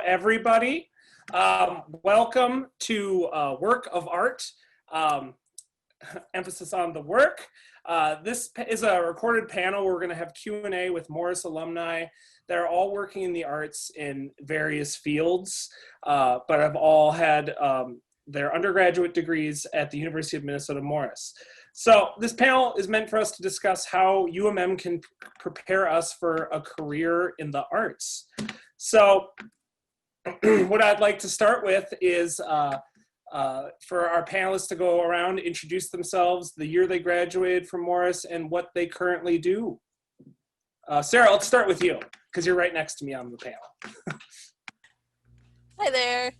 everybody. Welcome to Work of Art, emphasis on the work. This is a recorded panel. We're going to have Q&A with Morris alumni that are all working in the arts in various fields, but have all had their undergraduate degrees at the University of Minnesota Morris. So this panel is meant for us to discuss how UMM can prepare us for a career in the arts. So what I'd like to start with is for our panelists to go around, introduce themselves, the year they graduated from Morris, and what they currently do. Sarah, let's start with you, because you're right next to me on the panel. Hi there.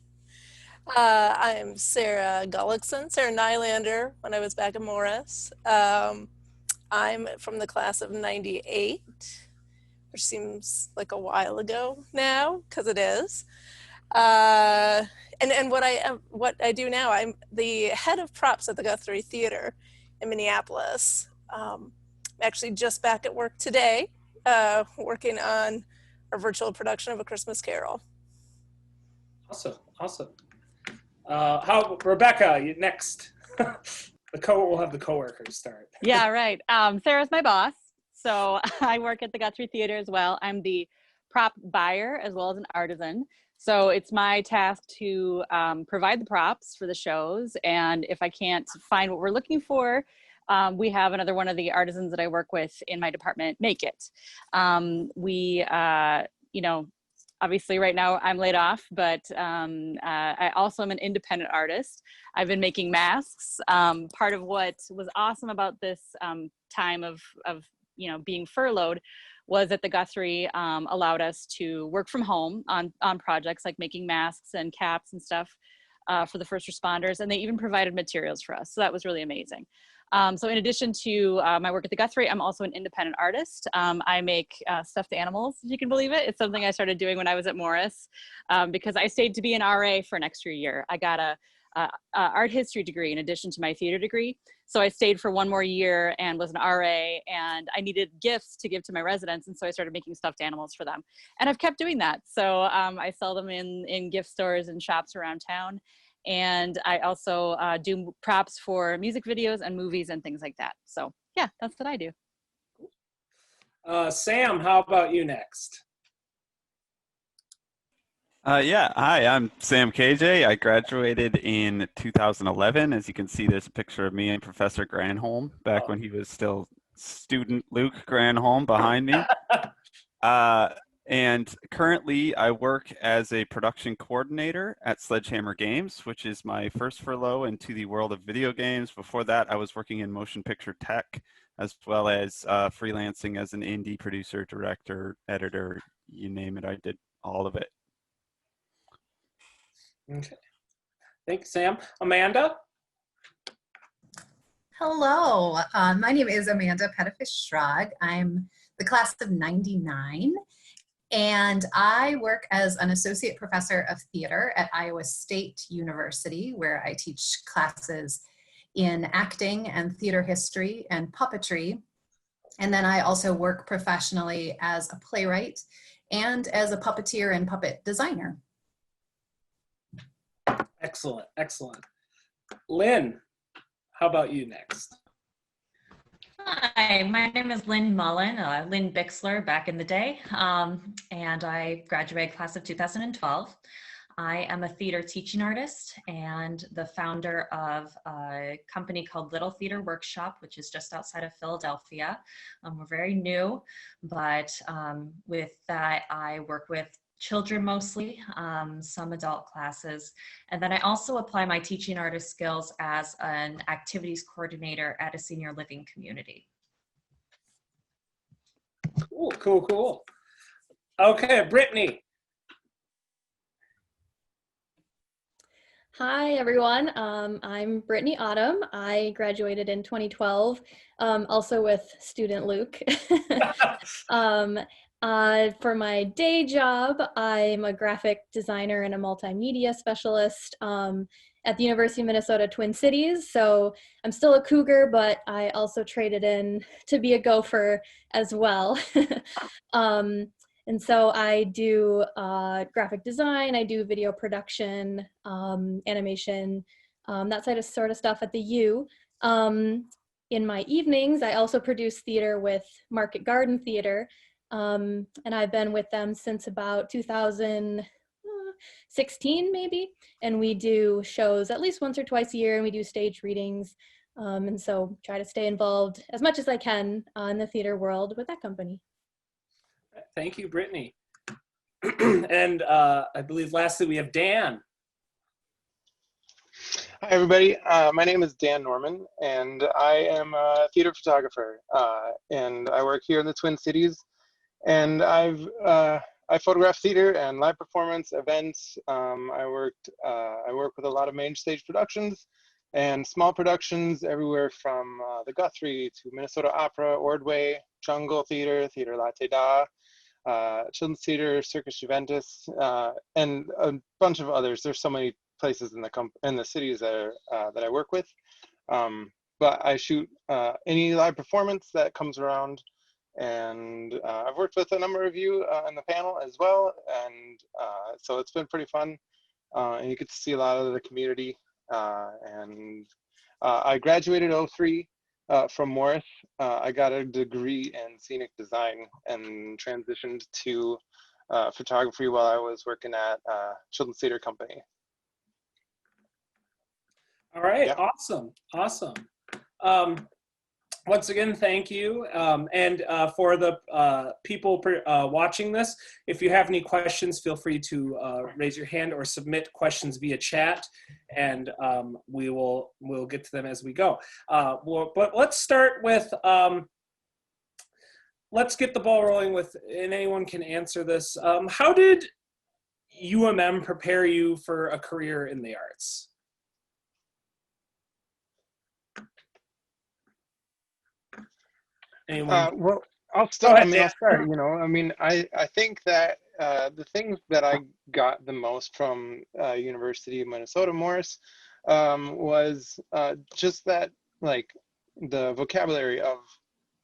I'm Sarah Gullickson, Sarah Nylander, when I was back at Morris. I'm from the class of 98, which seems like a while ago now, because it is. And what I do now, I'm the head of props at the Guthrie Theater in Minneapolis. I'm actually just back at work today, working on our virtual production of A Christmas Carol. Awesome, awesome. Rebecca, you next. We'll have the coworkers start. Yeah, right. Sarah's my boss, so I work at the Guthrie Theater as well. I'm the prop buyer as well as an artisan. So it's my task to provide the props for the shows, and if I can't find what we're looking for, we have another one of the artisans that I work with in my department make it. Obviously right now I'm laid off, but I also am an independent artist. I've been making masks. Part of what was awesome about this time of being furloughed was that the Guthrie allowed us to work from home on projects like making masks and caps and stuff for the first responders, and they even provided materials for us. So that was really amazing. So in addition to my work at the Guthrie, I'm also an independent artist. I make stuffed animals, if you can believe it. It's something I started doing when I was at Morris because I stayed to be an RA for an extra year. I got a art history degree in addition to my theater degree. So I stayed for one more year and was an RA, and I needed gifts to give to my residents. And so I started making stuffed animals for them. And I've kept doing that. So I sell them in gift stores and shops around town. And I also do props for music videos and movies and things like that. So yeah, that's what I do. Sam, how about you next? Yeah, hi, I'm Sam KJ. I graduated in 2011. As you can see, there's a picture of me and Professor Granholm back when he was still student Luke Granholm behind me. And currently I work as a production coordinator at Sledgehammer Games, which is my first furlough into the world of video games. Before that, I was working in motion picture tech, as well as freelancing as an indie producer, director, editor, you name it, I did all of it. Okay, thanks, Sam. Amanda? Hello, my name is Amanda Pettifish-Schrag. I'm the class of 99. And I work as an associate professor of theater at Iowa State University, where I teach classes in acting and theater history and puppetry. And then I also work professionally as a playwright and as a puppeteer and puppet designer. Excellent, excellent. Lynn, how about you next? Hi, my name is Lynn Mullen, Lynn Bixler back in the day, and I graduated class of 2012. I am a theater teaching artist and the founder of a company called Little Theater Workshop, which is just outside of Philadelphia. We're very new, but with that I work with children mostly, some adult classes. And then I also apply my teaching artist skills as an activities coordinator at a senior living community. Cool, cool, cool. Okay, Brittany. Hi, everyone. I'm Brittany Autumn. I graduated in 2012, also with student Luke. For my day job, I'm a graphic designer and a multimedia specialist at the University of Minnesota Twin Cities. So I'm still a Cougar, but I also traded in to be a Gopher as well. And so I do graphic design, I do video production, animation, that sort of stuff at the U. In my evenings, I also produce theater with Market Garden Theater, and I've been with them since about 2016 maybe, and we do shows at least once or twice a year, and we do stage readings, and so try to stay involved as much as I can in the theater world with that company. Thank you, Brittany. And I believe lastly we have Dan. Hi, everybody. My name is Dan Norman, and I am a theater photographer, and I work here in the Twin Cities. And I photograph theater and live performance events. I work with a lot of main stage productions and small productions everywhere from the Guthrie to Minnesota Opera, Ordway, Jungle Theater, Theater Latte Da, Children's Theater, Circus Juventus, and a bunch of others. There's so many places in the cities that I work with, but I shoot any live performance that comes around, and I've worked with a number of you in the panel as well, and so it's been pretty fun, and you get to see a lot of the community. And I graduated '03 from Morris. I got a degree in scenic design and transitioned to photography while I was working at Children's Theater Company. All right, Yeah. awesome. Once again, thank you. And for the people watching this, if you have any questions, feel free to raise your hand or submit questions via chat, and we'll get to them as we go. But let's start with, let's get the ball rolling with, and anyone can answer this. How did UMM prepare you for a career in the arts? Well, I'll start. Ahead, I'll start. I think that the things that I got the most from University of Minnesota Morris was just that, like, the vocabulary of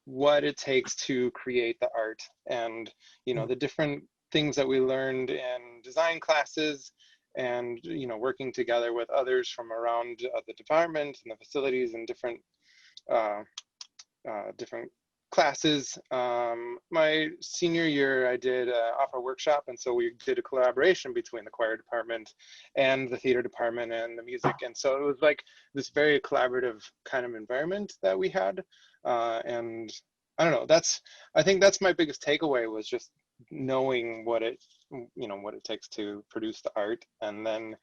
what it takes to create the art, and the different things that we learned in design classes, and working together with others from around the department and the facilities and different classes. My senior year, I did an opera workshop, and so we did a collaboration between the choir department and the theater department and the music, and so it was like this very collaborative kind of environment that we had, and I don't know, I think that's my biggest takeaway, was just knowing what it takes to produce the art, and then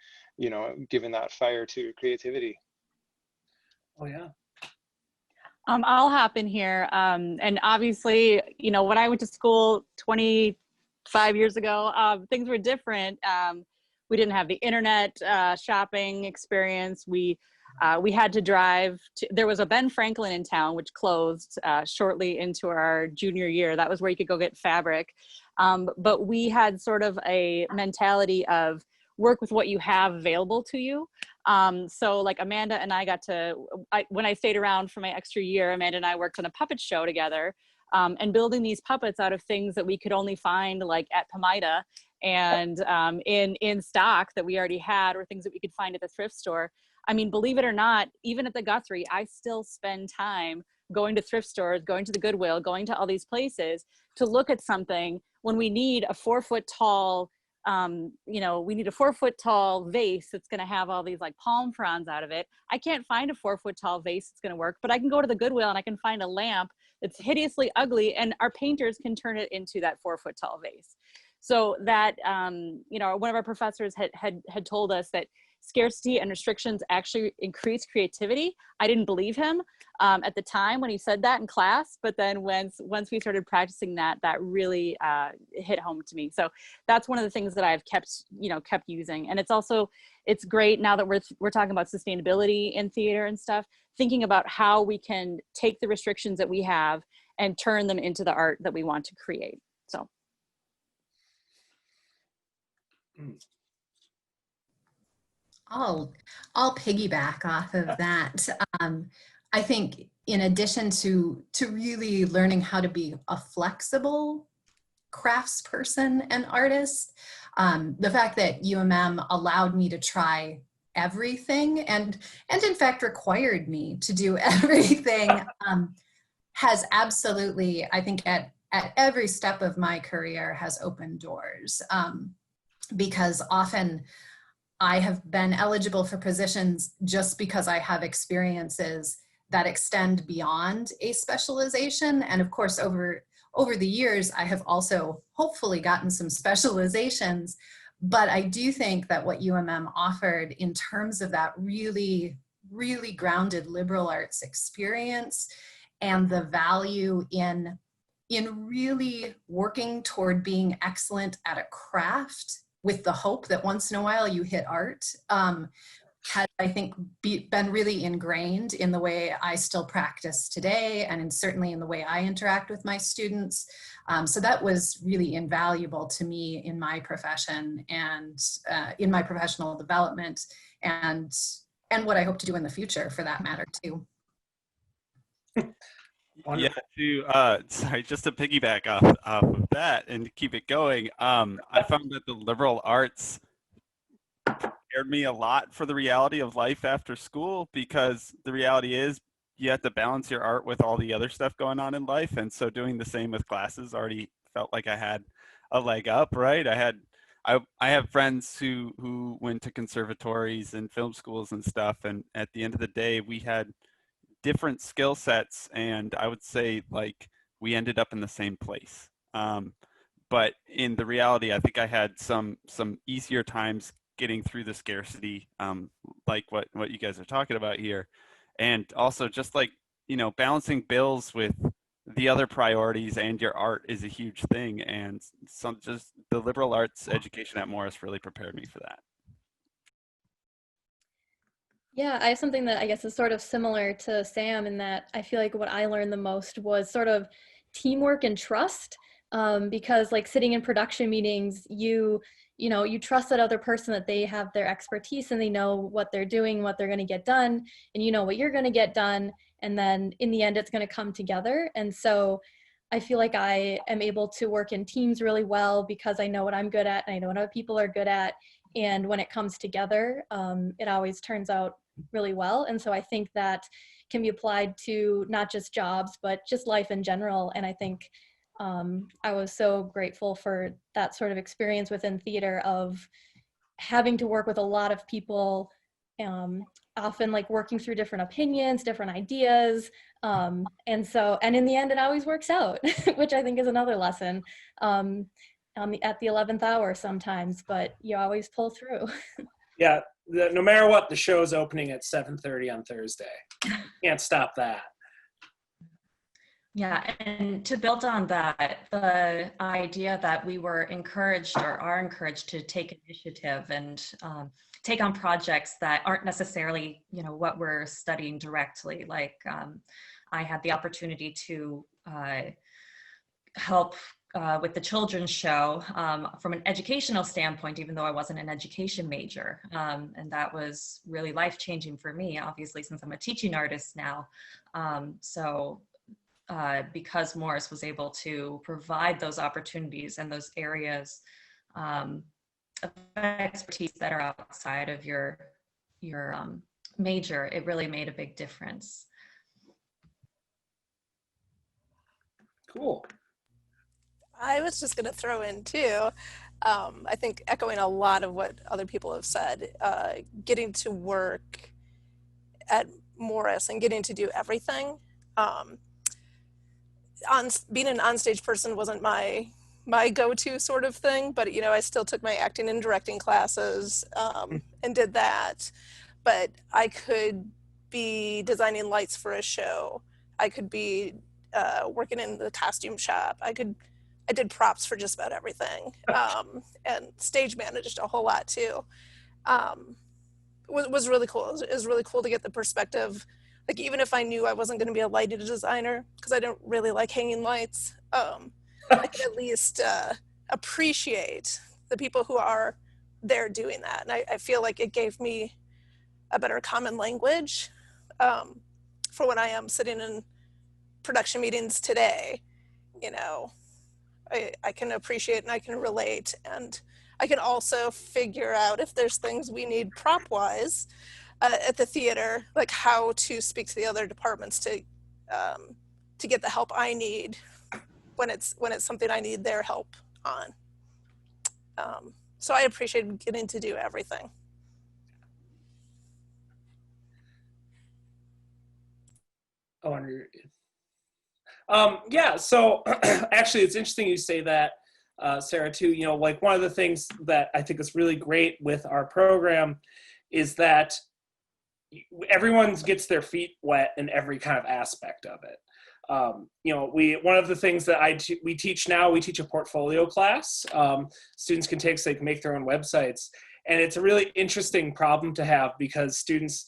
giving that fire to creativity. Oh yeah. I'll hop in here. And obviously, when I went to school 25 years ago, things were different. We didn't have the internet shopping experience. We had to drive there was a Ben Franklin in town, which closed shortly into our junior year. That was where you could go get fabric. But we had sort of a mentality of work with what you have available to you. So like Amanda and I when I stayed around for my extra year, Amanda and I worked on a puppet show together, and building these puppets out of things that we could only find like at Pomida and in stock that we already had, or things that we could find at the thrift store. I mean, believe it or not, even at the Guthrie, I still spend time going to thrift stores, going to the Goodwill, going to all these places to look at something when we need a 4-foot tall we need a 4-foot tall vase that's going to have all these like palm fronds out of it. I can't find a 4-foot tall vase that's going to work, but I can go to the Goodwill and I can find a lamp that's hideously ugly, and our painters can turn it into that 4-foot tall vase. So that, one of our professors had told us that scarcity and restrictions actually increase creativity. I didn't believe him at the time when he said that in class, but then once we started practicing that really hit home to me. So that's one of the things that I've kept using. And it's great now that we're talking about sustainability in theater and stuff, thinking about how we can take the restrictions that we have and turn them into the art that we want to create. So. I'll piggyback off of that. I think in addition to really learning how to be a flexible craftsperson and artist. The fact that UMM allowed me to try everything and in fact required me to do everything has absolutely, I think at every step of my career has opened doors, because often I have been eligible for positions just because I have experiences that extend beyond a specialization. And of course, over the years, I have also hopefully gotten some specializations, but I do think that what UMM offered in terms of that really, really grounded liberal arts experience and the value in really working toward being excellent at a craft with the hope that once in a while you hit art, had, I think, been really ingrained in the way I still practice today, and certainly in the way I interact with my students. So that was really invaluable to me in my profession and in my professional development, and what I hope to do in the future, for that matter, too. Yeah, sorry, just to piggyback off of that and keep it going, I found that the liberal arts prepared me a lot for the reality of life after school, because the reality is you have to balance your art with all the other stuff going on in life. And so doing the same with classes already felt like I had a leg up, right? I have friends who went to conservatories and film schools and stuff. And at the end of the day, we had different skill sets, and I would say like we ended up in the same place. But in the reality, I think I had some easier times getting through the scarcity, like what you guys are talking about here. And also just like, you know, balancing bills with the other priorities and your art is a huge thing. And just the liberal arts education at Morris really prepared me for that. Yeah, I have something that I guess is sort of similar to Sam in that I feel like what I learned the most was sort of teamwork and trust, because like sitting in production meetings, you trust that other person, that they have their expertise and they know what they're doing, what they're going to get done, and you know what you're going to get done, and then in the end it's going to come together. And so I feel like I am able to work in teams really well because I know what I'm good at and I know what other people are good at. And when it comes together, it always turns out really well. And so I think that can be applied to not just jobs, but just life in general. And I think I was so grateful for that sort of experience within theater of having to work with a lot of people, often like working through different opinions, different ideas. And in the end, it always works out, which I think is another lesson. At the 11th hour sometimes, but you always pull through. Yeah, no matter what, the show's opening at 7:30 on Thursday. Can't stop that. Yeah, and to build on that, the idea that we were encouraged or are encouraged to take initiative and take on projects that aren't necessarily, you know, what we're studying directly. Like I had the opportunity to help with the children's show from an educational standpoint, even though I wasn't an education major. And that was really life-changing for me, obviously, since I'm a teaching artist now. Because Morris was able to provide those opportunities and those areas of expertise that are outside of your major, it really made a big difference. Cool. I was just going to throw in too, I think echoing a lot of what other people have said, getting to work at Morris and getting to do everything. Being an onstage person wasn't my go-to sort of thing, but you know, I still took my acting and directing classes and did that. But I could be designing lights for a show. I could be working in the costume shop. I did props for just about everything, and stage managed a whole lot too. Was really cool. It was really cool to get the perspective. Like even if I knew I wasn't going to be a lighting designer because I don't really like hanging lights, I could at least appreciate the people who are there doing that. And I feel like it gave me a better common language for when I am sitting in production meetings today. You know, I can appreciate and I can relate. And I can also figure out if there's things we need prop-wise at the theater, like how to speak to the other departments to get the help I need when it's something I need their help on. So I appreciate getting to do everything. Yeah, so actually it's interesting you say that, Sarah, too. You know, like one of the things that I think is really great with our program is that everyone gets their feet wet in every kind of aspect of it. You know, one of the things that we teach now, we teach a portfolio class. Students can take, so they can make their own websites. And it's a really interesting problem to have because students,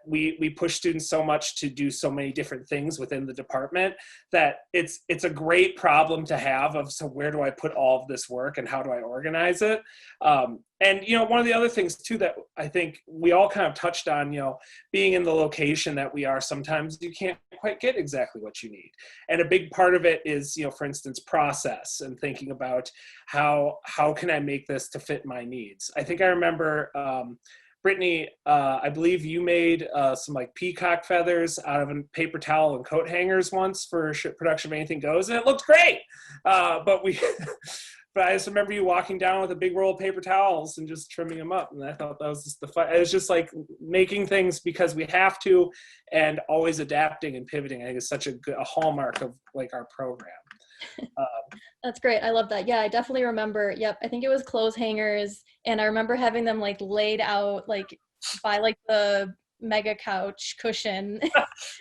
we push students so much to do so many different things within the department that it's a great problem to have of, so where do I put all of this work and how do I organize it? And, you know, one of the other things too that I think we all kind of touched on, you know, being in the location that we are, sometimes you can't quite get exactly what you need. And a big part of it is, you know, for instance, process and thinking about how can I make this to fit my needs? I think I remember, Brittany, I believe you made some like peacock feathers out of a paper towel and coat hangers once for production of Anything Goes, and it looked great. But I just remember you walking down with a big roll of paper towels and just trimming them up, and I thought that was just the fun. It was just like making things because we have to, and always adapting and pivoting. I think is such a hallmark of like our program. That's great. I love that. Yeah, I definitely remember. Yep. I think it was clothes hangers. And I remember having them like laid out like by like the mega couch cushion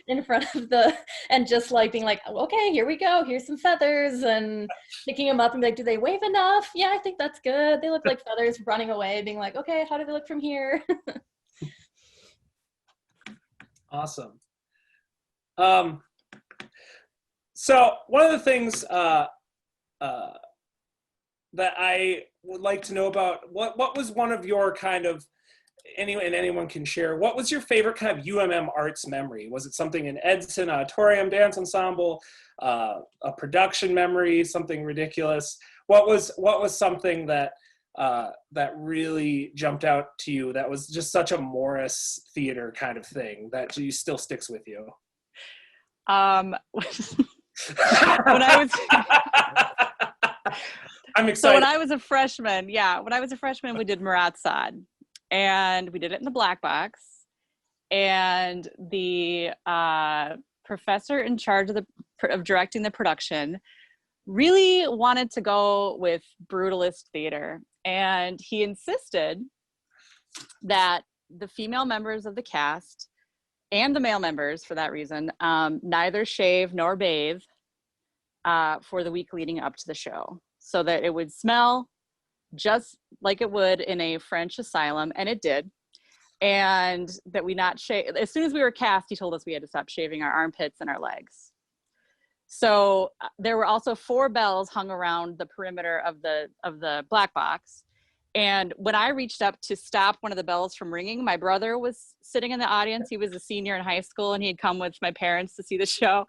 in front of and just like being like, okay, here we go. Here's some feathers, and picking them up and be like, do they wave enough? Yeah, I think that's good. They look like feathers, running away, being like, okay, how do they look from here? Awesome. So one of the things that I would like to know about, what was one of your kind of, anyone can share, what was your favorite kind of UMM arts memory? Was it something in Edson, auditorium, dance ensemble, a production memory, something ridiculous? What was something that really jumped out to you that was just such a Morris theater kind of thing that still sticks with you? When I was I'm excited. So when I was a freshman, we did Murat Sod, and we did it in the black box, and the professor in charge of directing the production really wanted to go with brutalist theater, and he insisted that the female members of the cast and the male members, for that reason, neither shave nor bathe for the week leading up to the show, so that it would smell just like it would in a French asylum, and it did. And that we not shave. As soon as we were cast, he told us we had to stop shaving our armpits and our legs. So there were also 4 bells hung around the perimeter of the black box. And when I reached up to stop one of the bells from ringing, my brother was sitting in the audience. He was a senior in high school, and he had come with my parents to see the show.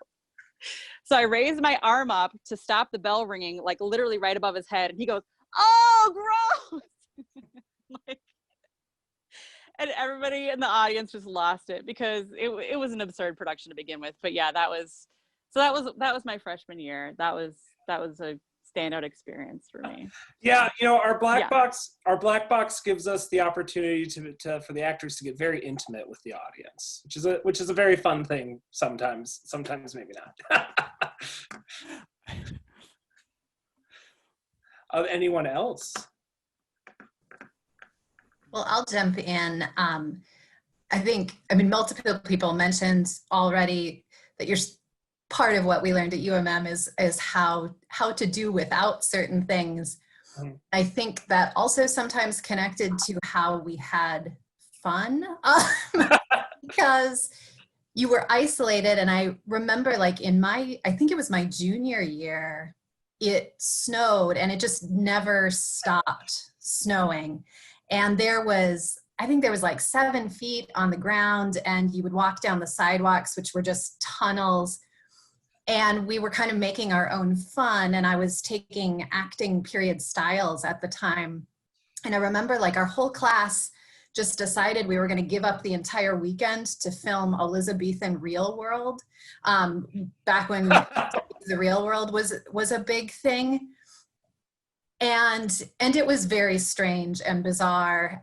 So I raised my arm up to stop the bell ringing, like literally right above his head. And he goes, "Oh, gross!" And everybody in the audience just lost it because it was an absurd production to begin with. But yeah, that was my freshman year. That was a standout experience for me. Yeah, you know, our black box gives us the opportunity for the actors to get very intimate with the audience, which is a very fun thing sometimes maybe not. Anyone else? Well, I'll jump in. I mean, multiple people mentioned already that part of what we learned at UMM is how to do without certain things. I think that also sometimes connected to how we had fun because you were isolated. And I remember like I think it was my junior year, it snowed and it just never stopped snowing. And I think there was like 7 feet on the ground, and you would walk down the sidewalks, which were just tunnels. And we were kind of making our own fun, and I was taking acting period styles at the time. And I remember like our whole class just decided we were going to give up the entire weekend to film Elizabethan Real World, back when the real world was a big thing. And it was very strange and bizarre,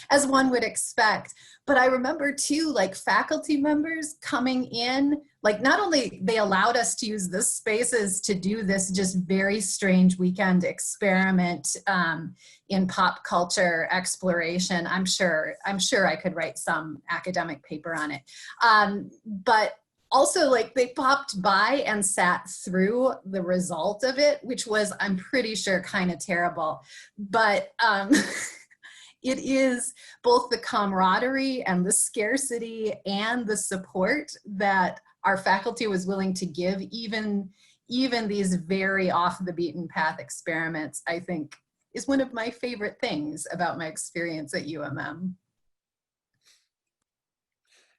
as one would expect. But I remember too, like faculty members coming in, like not only they allowed us to use the spaces to do this just very strange weekend experiment in pop culture exploration. I'm sure I could write some academic paper on it. But also, like, they popped by and sat through the result of it, which was, I'm pretty sure, kind of terrible. But it is both the camaraderie and the scarcity and the support that our faculty was willing to give, even these very off the beaten path experiments, I think, is one of my favorite things about my experience at UMM.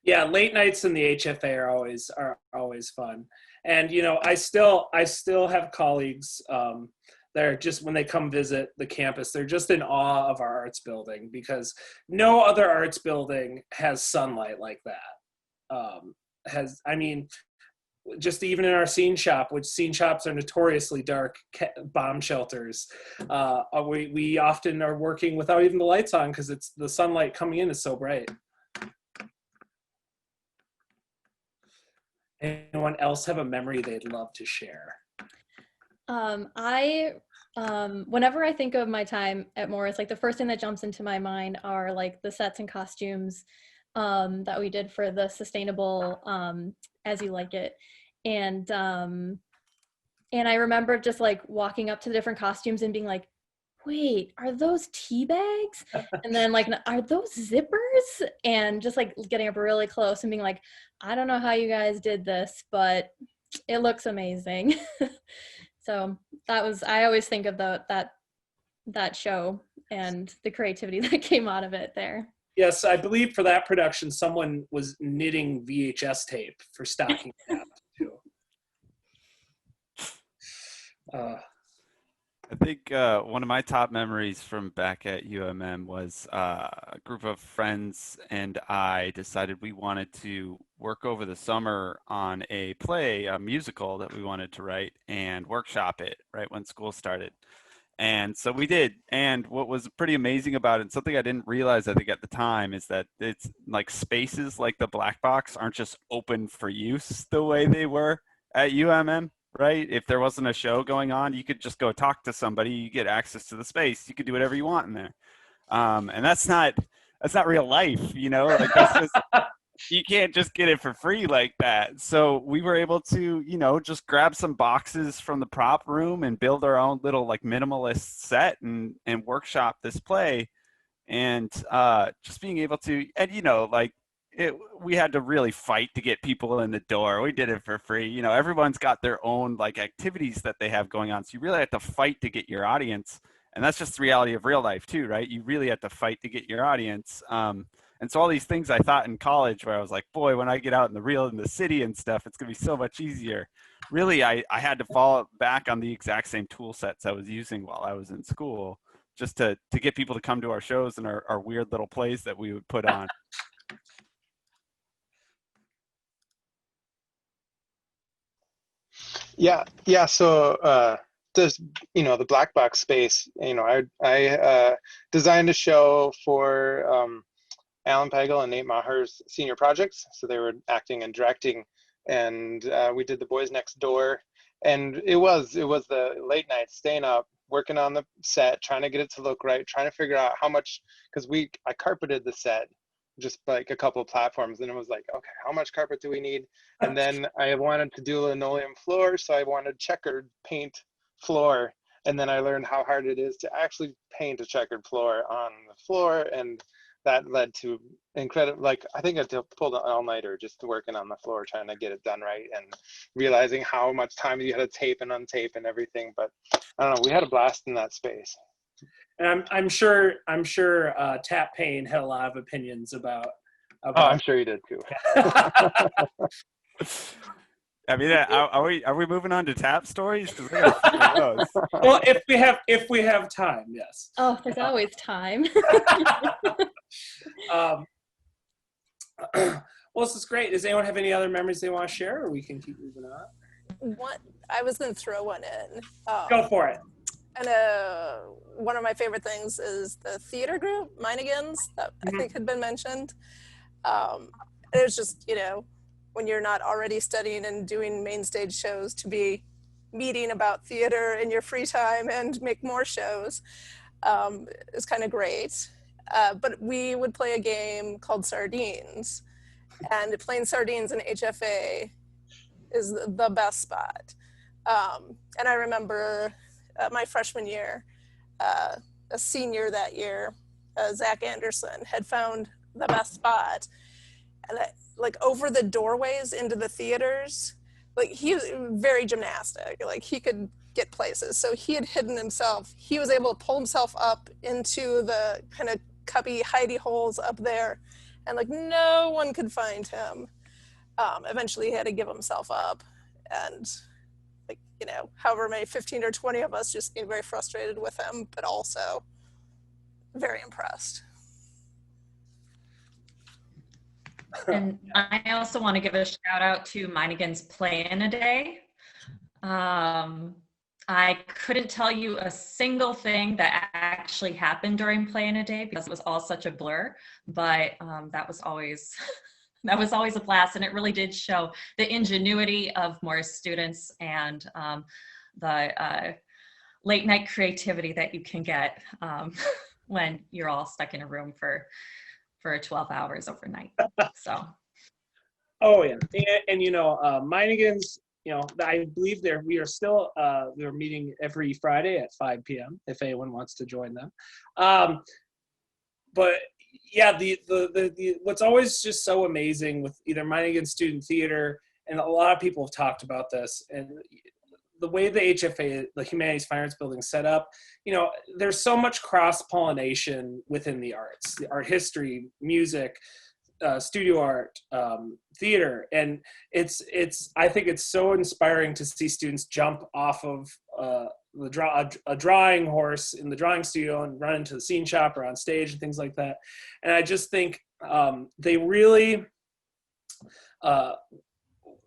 Yeah, late nights in the HFA are always fun. And you know, I still have colleagues that are just, when they come visit the campus, they're just in awe of our arts building, because no other arts building has sunlight like that. I mean, just even in our scene shop, which scene shops are notoriously dark bomb shelters, we often are working without even the lights on because it's the sunlight coming in is so bright. Anyone else have a memory they'd love to share? Whenever I think of my time at Morris, like the first thing that jumps into my mind are like the sets and costumes that we did for the sustainable As You Like It. And I remember just like walking up to the different costumes and being like, wait, are those tea bags? And then like, are those zippers? And just like getting up really close and being like, I don't know how you guys did this, but it looks amazing. So I always think of that show and the creativity that came out of it there. Yes, I believe for that production, someone was knitting VHS tape for stocking cap too. I think one of my top memories from back at UMM was a group of friends and I decided we wanted to work over the summer on a play, a musical that we wanted to write, and workshop it right when school started. And so we did. And what was pretty amazing about it, something I didn't realize, I think, at the time, is that it's like spaces like the black box aren't just open for use the way they were at UMM. Right? If there wasn't a show going on, you could just go talk to somebody, you get access to the space, you could do whatever you want in there. And that's not real life, you know, like that's just, you can't just get it for free like that. So we were able to, you know, just grab some boxes from the prop room and build our own little like minimalist set and workshop this play. And just being able to, and you know, like, we had to really fight to get people in the door. We did it for free. You know, everyone's got their own like activities that they have going on. So you really have to fight to get your audience. And that's just the reality of real life too, right? You really have to fight to get your audience. And so all these things I thought in college where I was like, boy, when I get out in the city and stuff, it's gonna be so much easier. Really, I had to fall back on the exact same tool sets I was using while I was in school, just to get people to come to our shows and our weird little plays that we would put on. Yeah. So just, you know, the black box space, you know, I designed a show for Alan Pagel and Nate Maher's senior projects. So they were acting and directing, and we did The Boys Next Door, and it was the late nights, staying up, working on the set, trying to get it to look right, trying to figure out how much, because I carpeted the set, just like a couple of platforms, and it was like, okay, how much carpet do we need? And then I wanted to do a linoleum floor, so I wanted checkered paint floor, and then I learned how hard it is to actually paint a checkered floor on the floor, and that led to incredible, like, I think I pulled an all-nighter just working on the floor, trying to get it done right, and realizing how much time you had to tape and untape and everything. But I don't know, we had a blast in that space. And I'm sure Tap Payne had a lot of opinions about. Oh, I'm sure you did too. I mean, are we moving on to tap stories? Because I got a few of those. Well, if we have time, yes. Oh, there's always time. um, well, this is great. Does anyone have any other memories they want to share, or we can keep moving on? I was going to throw one in. Go for it. And one of my favorite things is the theater group, Meinigans, that I think had been mentioned. It was just, you know, when you're not already studying and doing main stage shows, to be meeting about theater in your free time and make more shows is kind of great. But we would play a game called Sardines, and playing Sardines in HFA is the best spot. And I remember my freshman year, a senior that year, Zach Anderson, had found the best spot. And like over the doorways into the theaters, like he was very gymnastic, like he could get places. So he had hidden himself. He was able to pull himself up into the kind of cubby hidey holes up there, and like no one could find him. Eventually he had to give himself up, and like, you know, however many 15 or 20 of us just being very frustrated with him, but also very impressed. And I also want to give a shout out to Meinigans Play in a Day. I couldn't tell you a single thing that actually happened during Play in a Day because it was all such a blur, but that was always a blast, and it really did show the ingenuity of Morris students and the late night creativity that you can get when you're all stuck in a room for 12 hours overnight. So. Oh yeah, and you know, Meinigans, you know, I believe we're meeting every Friday at 5 p.m. if anyone wants to join them. But yeah, the what's always just so amazing with either Meinigans student theater, and a lot of people have talked about this, and the way the HFA, the Humanities Fine Arts Building, set up, you know, there's so much cross-pollination within the arts, the art history, music, studio art, theater, and I think it's so inspiring to see students jump off of a drawing horse in the drawing studio and run into the scene shop or on stage and things like that. And I just think they really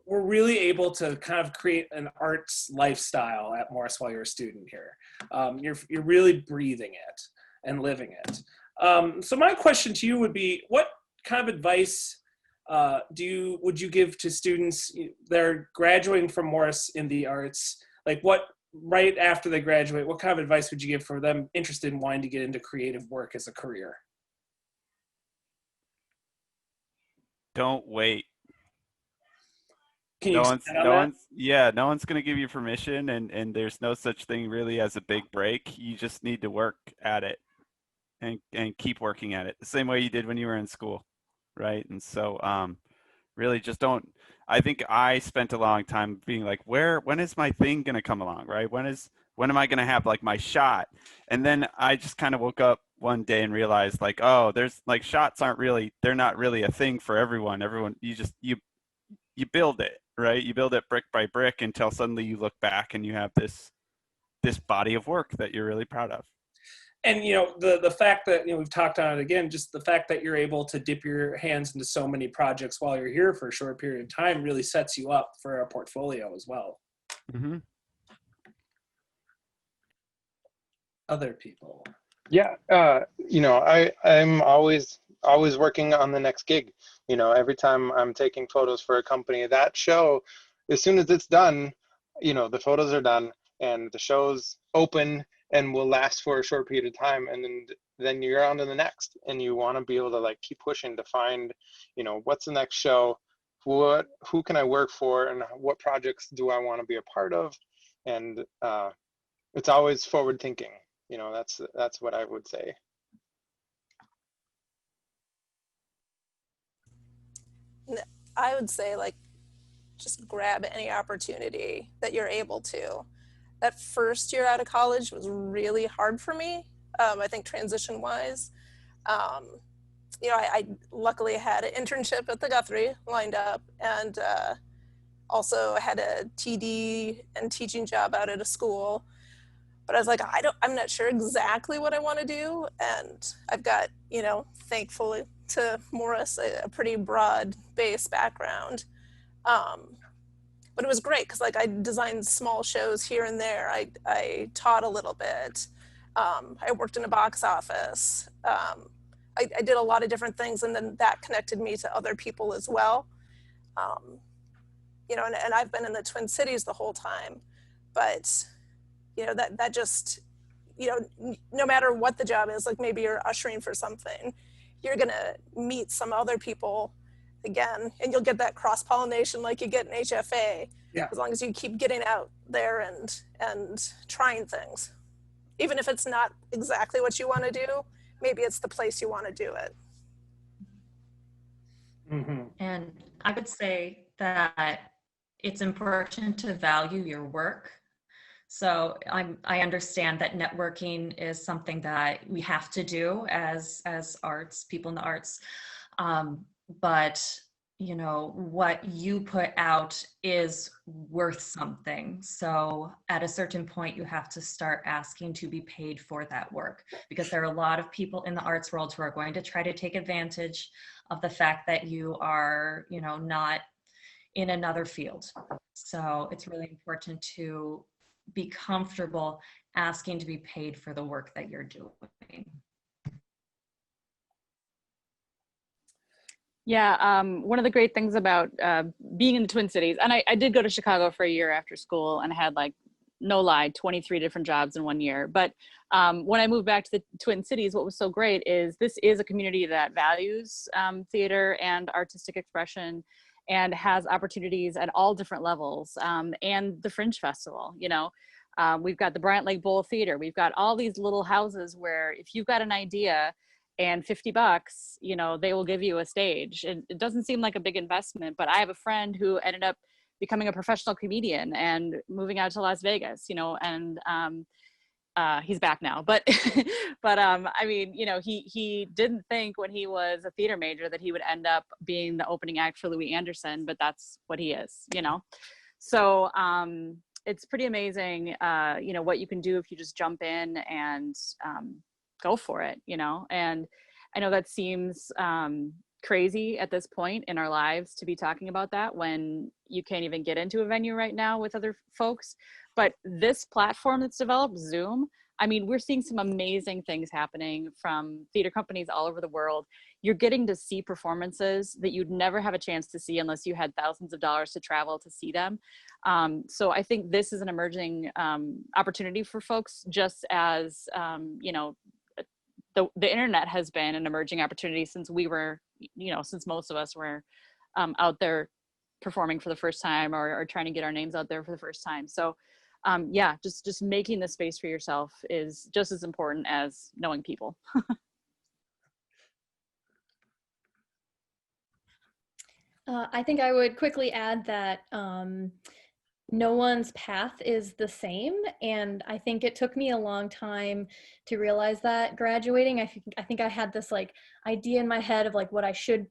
were really able to kind of create an arts lifestyle at Morris while you're a student here. You're really breathing it and living it. So my question to you would be, what kind of advice would you give to students that are graduating from Morris in the arts? Like right after they graduate, what kind of advice would you give for them interested in wanting to get into creative work as a career? Don't wait. Can you No one's going to give you permission, and there's no such thing really as a big break. You just need to work at it and keep working at it the same way you did when you were in school, right? And so really just don't. I think I spent a long time being like, when is my thing going to come along, right? When am I going to have like my shot? And then I just kind of woke up one day and realized like, oh, there's like shots they're not really a thing for everyone. You build it, right? You build it brick by brick until suddenly you look back and you have this body of work that you're really proud of. And, you know, the fact that, you know, we've talked on it again, just the fact that you're able to dip your hands into so many projects while you're here for a short period of time really sets you up for a portfolio as well. Mm-hmm. Other people. Yeah, you know, I'm always working on the next gig. You know, every time I'm taking photos for a company, that show, as soon as it's done, you know, the photos are done and the show's open and will last for a short period of time, and then you're on to the next, and you want to be able to like keep pushing to find, you know, what's the next show, who can I work for, and what projects do I want to be a part of, and it's always forward thinking. You know, that's what I would say. I would say, like, just grab any opportunity that you're able to. That first year out of college was really hard for me, I think transition-wise. You know, I luckily had an internship at the Guthrie lined up, and Also had a TD and teaching job out at a school. But I was like, I'm not sure exactly what I want to do. And I've got, thankfully to Morris, a pretty broad-based background. But it was great because I designed small shows here and there. I taught a little bit. I worked in a box office. I did a lot of different things, and then that connected me to other people as well. And I've been in the Twin Cities the whole time, but that just, no matter what the job is, like maybe you're ushering for something, you're gonna meet some other people again, and you'll get that cross-pollination like you get in HFA, as long as you keep getting out there and trying things. Even if it's not exactly what you want to do, maybe it's the place you want to do it. Mm-hmm. And I would say that it's important to value your work. So I understand that networking is something that we have to do as people in the arts. But what you put out is worth something. So at a certain point, you have to start asking to be paid for that work, because there are a lot of people in the arts world who are going to try to take advantage of the fact that you are, not in another field. So it's really important to be comfortable asking to be paid for the work that you're doing. Yeah, one of the great things about being in the Twin Cities, and I did go to Chicago for a year after school and had, like, no lie, 23 different jobs in 1 year. But when I moved back to the Twin Cities, what was so great is this is a community that values theater and artistic expression and has opportunities at all different levels, and the Fringe Festival, we've got the Bryant Lake Bowl Theater. We've got all these little houses where if you've got an idea and $50, they will give you a stage. And it doesn't seem like a big investment, but I have a friend who ended up becoming a professional comedian and moving out to Las Vegas, and he's back now. But, I mean, he didn't think when he was a theater major that he would end up being the opening act for Louis Anderson, but that's what he is, So it's pretty amazing, what you can do if you just jump in and go for it, and I know that seems crazy at this point in our lives to be talking about that when you can't even get into a venue right now with other folks. But this platform that's developed, Zoom, I mean, we're seeing some amazing things happening from theater companies all over the world. You're getting to see performances that you'd never have a chance to see unless you had thousands of dollars to travel to see them. So I think this is an emerging opportunity for folks, just as, the internet has been an emerging opportunity since we were, since most of us were out there performing for the first time or trying to get our names out there for the first time. So yeah, just making the space for yourself is just as important as knowing people. I think I would quickly add that no one's path is the same, and I think it took me a long time to realize that graduating. I think I had this like idea in my head of what I should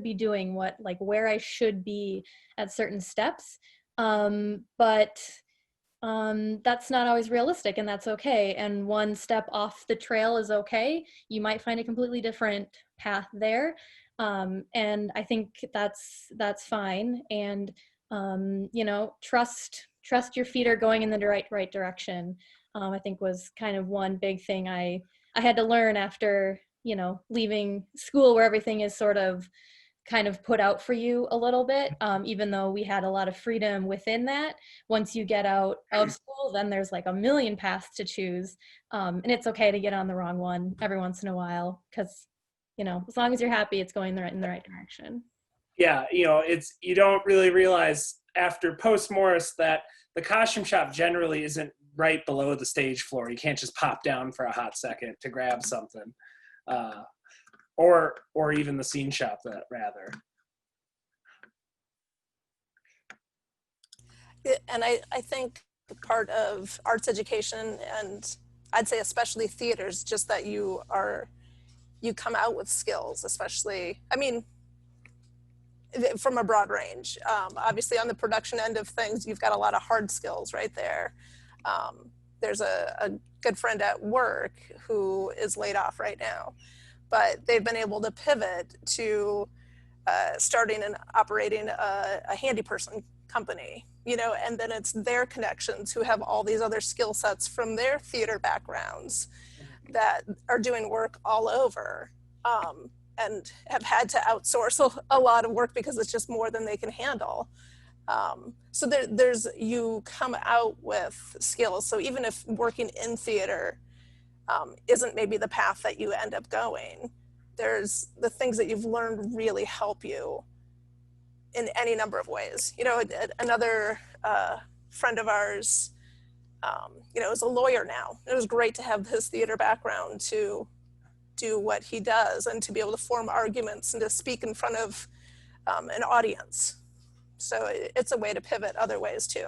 be doing, where I should be at certain steps, but that's not always realistic, and that's okay. And one step off the trail is okay. You might find a completely different path there, and I think that's fine. And trust your feet are going in the right direction. I think was kind of one big thing I had to learn after, leaving school, where everything is sort of kind of put out for you a little bit, even though we had a lot of freedom within that. Once you get out of school, then there's like a million paths to choose. And it's okay to get on the wrong one every once in a while, because, as long as you're happy, it's going in the right direction. Yeah, you don't really realize after post-Morris that the costume shop generally isn't right below the stage floor. You can't just pop down for a hot second to grab something. Or even the scene shop, that rather. And I think part of arts education, and I'd say especially theaters, just that you come out with skills, especially, I mean, from a broad range. Obviously on the production end of things, you've got a lot of hard skills right there. There's a good friend at work who is laid off right now, but they've been able to pivot to starting and operating a handy person company, and then it's their connections who have all these other skill sets from their theater backgrounds that are doing work all over, and have had to outsource a lot of work because it's just more than they can handle. So you come out with skills. So even if working in theater isn't maybe the path that you end up going, there's the things that you've learned really help you in any number of ways. Another friend of ours, is a lawyer now. It was great to have his theater background to do what he does and to be able to form arguments and to speak in front of an audience. So it's a way to pivot other ways too.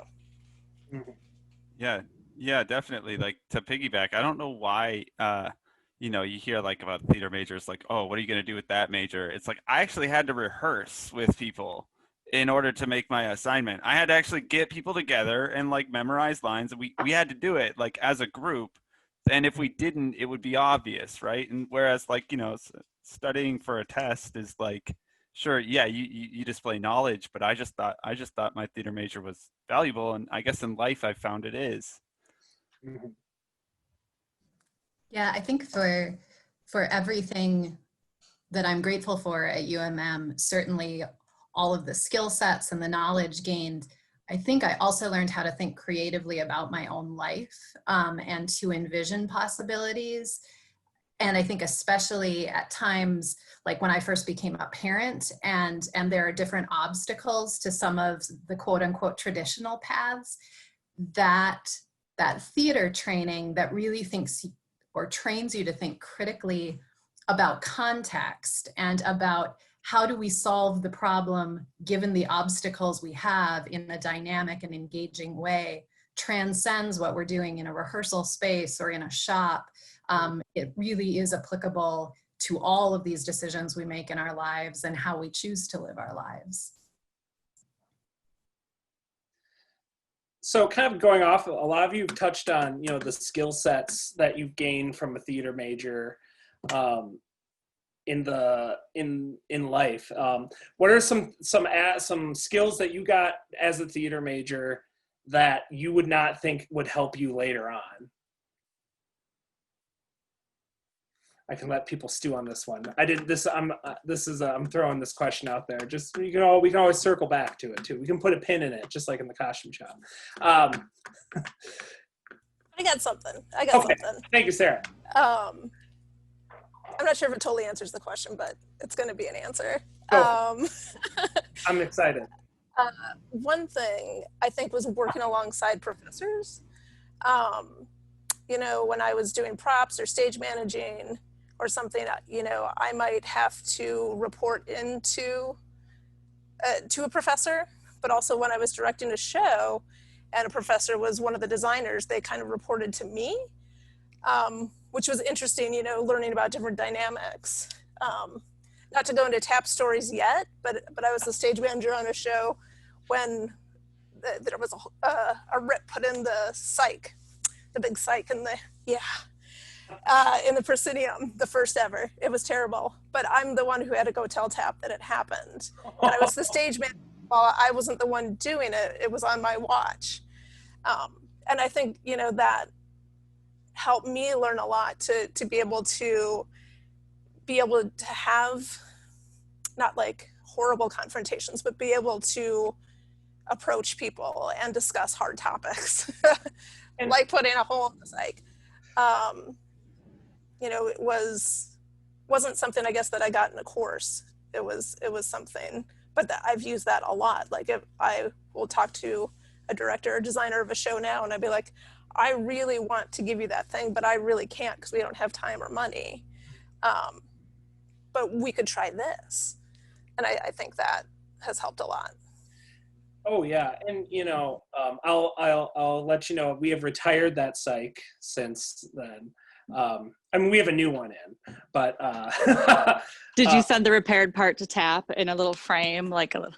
Yeah, definitely. Like, to piggyback, I don't know why, you hear like about theater majors, like, oh, what are you going to do with that major? It's like, I actually had to rehearse with people in order to make my assignment. I had to actually get people together and like memorize lines. And we had to do it like as a group. And if we didn't, it would be obvious, right? And whereas like, studying for a test is like, sure, yeah, you display knowledge, but I just thought my theater major was valuable, and I guess in life I found it is. Yeah, I think for everything that I'm grateful for at UMM, certainly all of the skill sets and the knowledge gained, I think I also learned how to think creatively about my own life, and to envision possibilities. And I think especially at times, like when I first became a parent, and there are different obstacles to some of the quote unquote traditional paths, that theater training that really thinks or trains you to think critically about context and about how do we solve the problem given the obstacles we have in a dynamic and engaging way, transcends what we're doing in a rehearsal space or in a shop. It really is applicable to all of these decisions we make in our lives and how we choose to live our lives. So kind of going off, a lot of you touched on, the skill sets that you've gained from a theater major in life. What are some skills that you got as a theater major that you would not think would help you later on? I can let people stew on this one. I'm throwing this question out there. Just we can always circle back to it too. We can put a pin in it, just like in the costume shop. I got something. Okay. Thank you, Sarah. I'm not sure if it totally answers the question, but it's going to be an answer. I'm excited. One thing I think was working alongside professors. When I was doing props or stage managing or something, I might have to report into to a professor, but also when I was directing a show and a professor was one of the designers, they kind of reported to me, which was interesting, learning about different dynamics. Not to go into tap stories yet, but I was the stage manager on a show when there was a rip put in the psych, the big psych in the proscenium, the first ever. It was terrible, but I'm the one who had to go tell tap that it happened. And I was the stage manager. Well, I wasn't the one doing it. It was on my watch. And I think, that helped me learn a lot to be able to have not like horrible confrontations, but be able to approach people and discuss hard topics, like putting a hole in the psych. It wasn't something, I guess, that I got in a course. It was something, but I've used that a lot. Like if I will talk to a director or designer of a show now, and I'd be like, I really want to give you that thing, but I really can't because we don't have time or money. But we could try this. And I think that has helped a lot. Oh yeah, and I'll let you know we have retired that psych since then. I mean, we have a new one in, but Did you send the repaired part to tap in a little frame, like a little?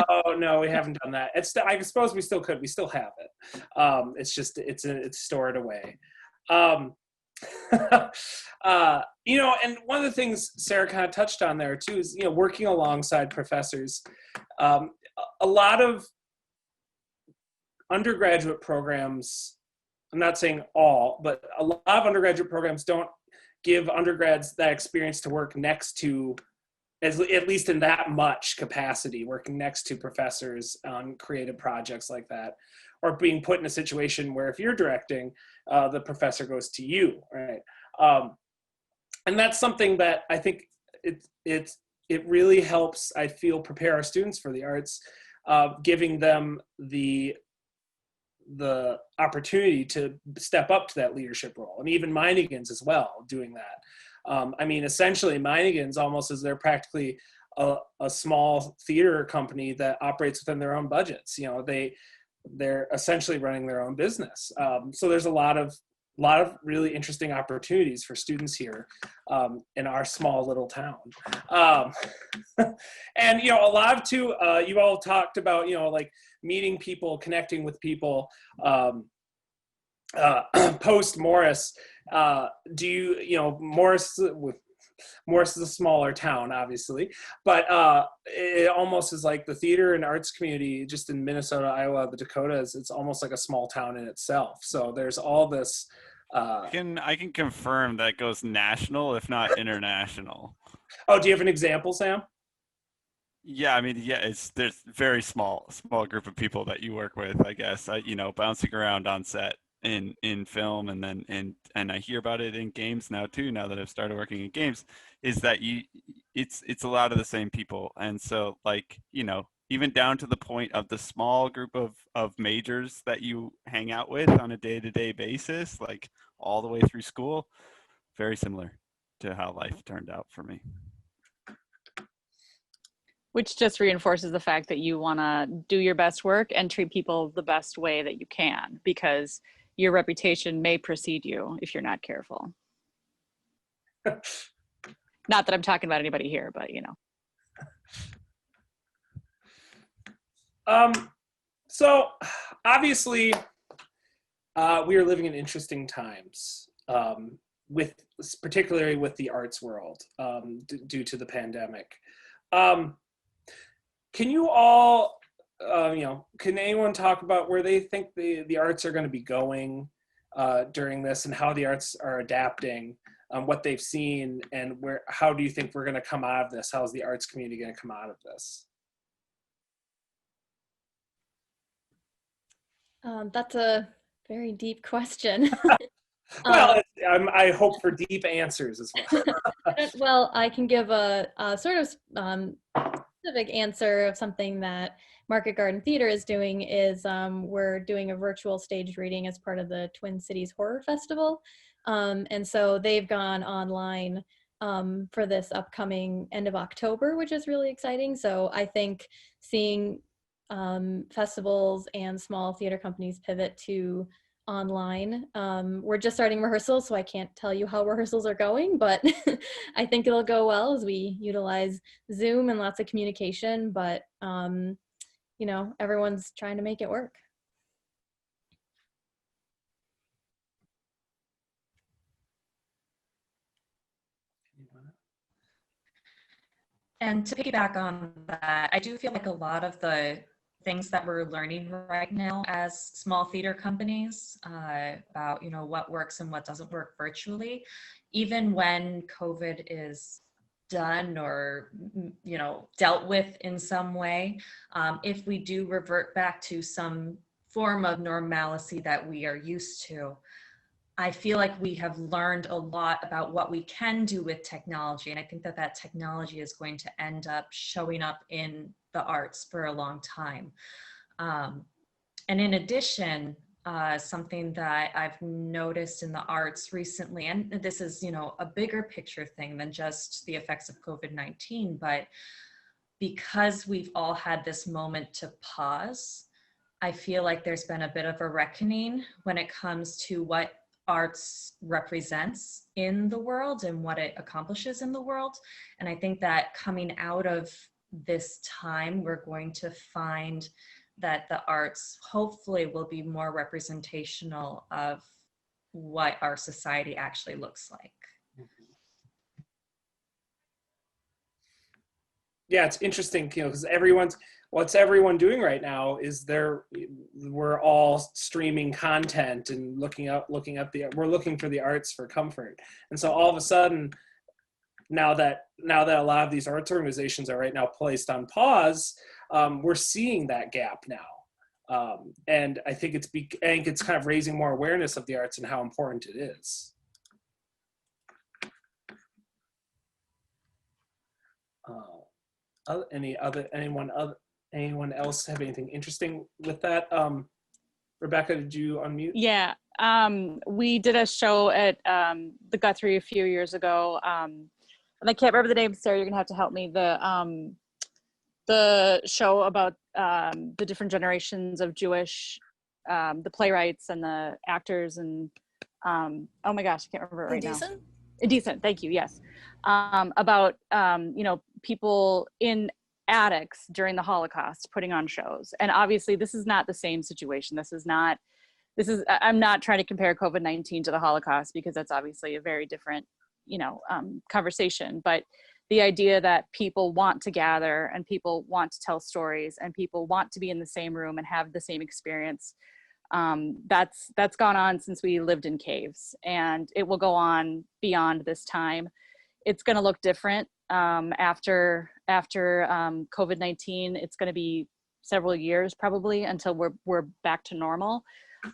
Oh no, we haven't done that. I suppose we still could. We still have it. It's just it's stored away. You know, and one of the things Sarah kind of touched on there too is, you know, working alongside professors. A lot of undergraduate programs, I'm not saying all, but a lot of undergraduate programs don't give undergrads that experience to work next to, at least in that much capacity, working next to professors on creative projects like that, or being put in a situation where if you're directing, the professor goes to you, right? And that's something that I think it really helps, I feel, prepare our students for the arts, giving them the opportunity to step up to that leadership role, and even Meinigans as well doing that. I mean, essentially Meinigans almost as they're practically a small theater company that operates within their own budgets. You know, they're essentially running their own business. So there's a lot of really interesting opportunities for students here in our small little town. And, you know, a lot of too, you all talked about, you know, like meeting people, connecting with people post Morris. Do you know, Morris is a smaller town, obviously, but it almost is like the theater and arts community just in Minnesota, Iowa, the Dakotas. It's almost like a small town in itself. So there's all this. I can confirm that goes national, if not international. Oh, do you have an example, Sam? Yeah, I mean, yeah, there's very small group of people that you work with, I guess. You know, bouncing around on set in film, and then and I hear about it in games now too. Now that I've started working in games, is that it's a lot of the same people, and so, like, you know, even down to the point of the small group of majors that you hang out with on a day-to-day basis, like all the way through school, very similar to how life turned out for me. Which just reinforces the fact that you want to do your best work and treat people the best way that you can, because your reputation may precede you if you're not careful. Not that I'm talking about anybody here, but you know. So obviously, we are living in interesting times, particularly with the arts world, due to the pandemic. Can you all, you know, can anyone talk about where they think the arts are going to be going during this, and how the arts are adapting, what they've seen, and how do you think we're going to come out of this? How is the arts community going to come out of this? That's a very deep question. Well, I hope for deep answers as well. Well, I can give a sort of specific answer of something that Market Garden Theater is doing. Is we're doing a virtual staged reading as part of the Twin Cities Horror Festival. And so they've gone online for this upcoming end of October, which is really exciting. So I think seeing festivals and small theater companies pivot to online. We're just starting rehearsals, so I can't tell you how rehearsals are going, but I think it'll go well as we utilize Zoom and lots of communication, but you know, everyone's trying to make it work. And to piggyback on that, I do feel like a lot of the things that we're learning right now as small theater companies about, you know, what works and what doesn't work virtually, even when COVID is done or, you know, dealt with in some way, if we do revert back to some form of normalcy that we are used to, I feel like we have learned a lot about what we can do with technology. And I think that that technology is going to end up showing up in the arts for a long time. And in addition, something that I've noticed in the arts recently, and this is, you know, a bigger picture thing than just the effects of COVID-19, but because we've all had this moment to pause, I feel like there's been a bit of a reckoning when it comes to what arts represents in the world and what it accomplishes in the world. And I think that coming out of this time, we're going to find that the arts hopefully will be more representational of what our society actually looks like. Yeah, it's interesting, you know, because what's everyone doing right now is we're all streaming content and we're looking for the arts for comfort. And so all of a sudden, now that a lot of these arts organizations are right now placed on pause, we're seeing that gap now. And I think it's kind of raising more awareness of the arts and how important it is. Anyone else have anything interesting with that? Rebecca, did you unmute? Yeah, we did a show at the Guthrie a few years ago, and I can't remember the name. Sarah, you're gonna have to help me. The show about the different generations of Jewish, the playwrights and the actors, and oh my gosh, I can't remember it right now. Indecent, thank you. Yes, about you know, people in attics during the Holocaust putting on shows, and obviously this is not the same situation. I'm not trying to compare COVID-19 to the Holocaust, because that's obviously a very different, you know, conversation. But the idea that people want to gather and people want to tell stories and people want to be in the same room and have the same experience, that's gone on since we lived in caves, and it will go on beyond this time. It's going to look different after COVID-19. It's going to be several years probably until we're back to normal.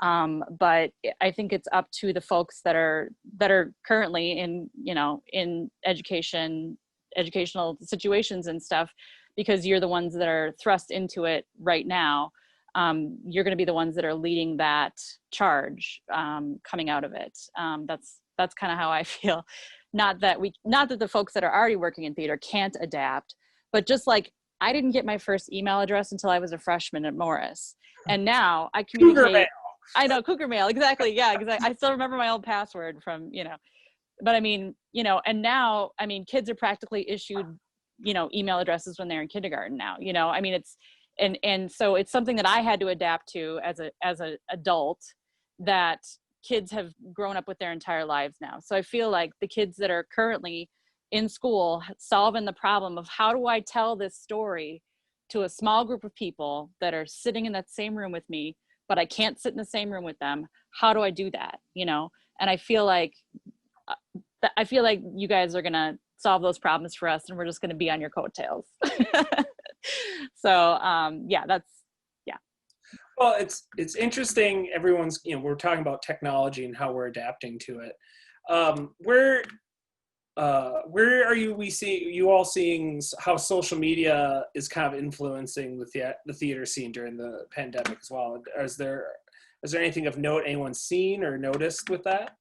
But I think it's up to the folks that are currently in, you know, in educational situations and stuff, because you're the ones that are thrust into it right now. You're going to be the ones that are leading that charge coming out of it. That's kind of how I feel. Not that the folks that are already working in theater can't adapt, but just like I didn't get my first email address until I was a freshman at Morris, and now I communicate. Cougar mail. I know, Cougar mail, exactly. Yeah, exactly. I still remember my old password from, you know, but I mean, you know, and now, I mean, kids are practically issued, you know, email addresses when they're in kindergarten now, you know, I mean, it's, and so it's something that I had to adapt to as an adult that kids have grown up with their entire lives now. So I feel like the kids that are currently in school solving the problem of how do I tell this story to a small group of people that are sitting in that same room with me, but I can't sit in the same room with them. How do I do that? You know, and I feel like you guys are going to solve those problems for us, and we're just going to be on your coattails. So yeah, yeah. Well, it's interesting. Everyone's, you know, we're talking about technology and how we're adapting to it. Where are you all seeing how social media is kind of influencing the theater scene during the pandemic as well? Is there anything of note anyone's seen or noticed with that?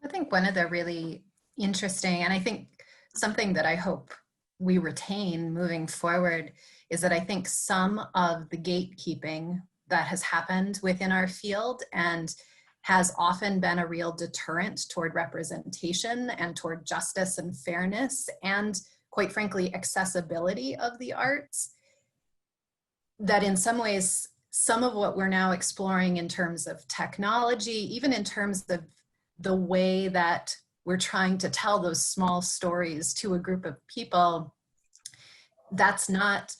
I think one of the really interesting, and I think something that I hope we retain moving forward, is that I think some of the gatekeeping that has happened within our field and has often been a real deterrent toward representation and toward justice and fairness and, quite frankly, accessibility of the arts, that in some ways, some of what we're now exploring in terms of technology, even in terms of the way that we're trying to tell those small stories to a group of people, that's not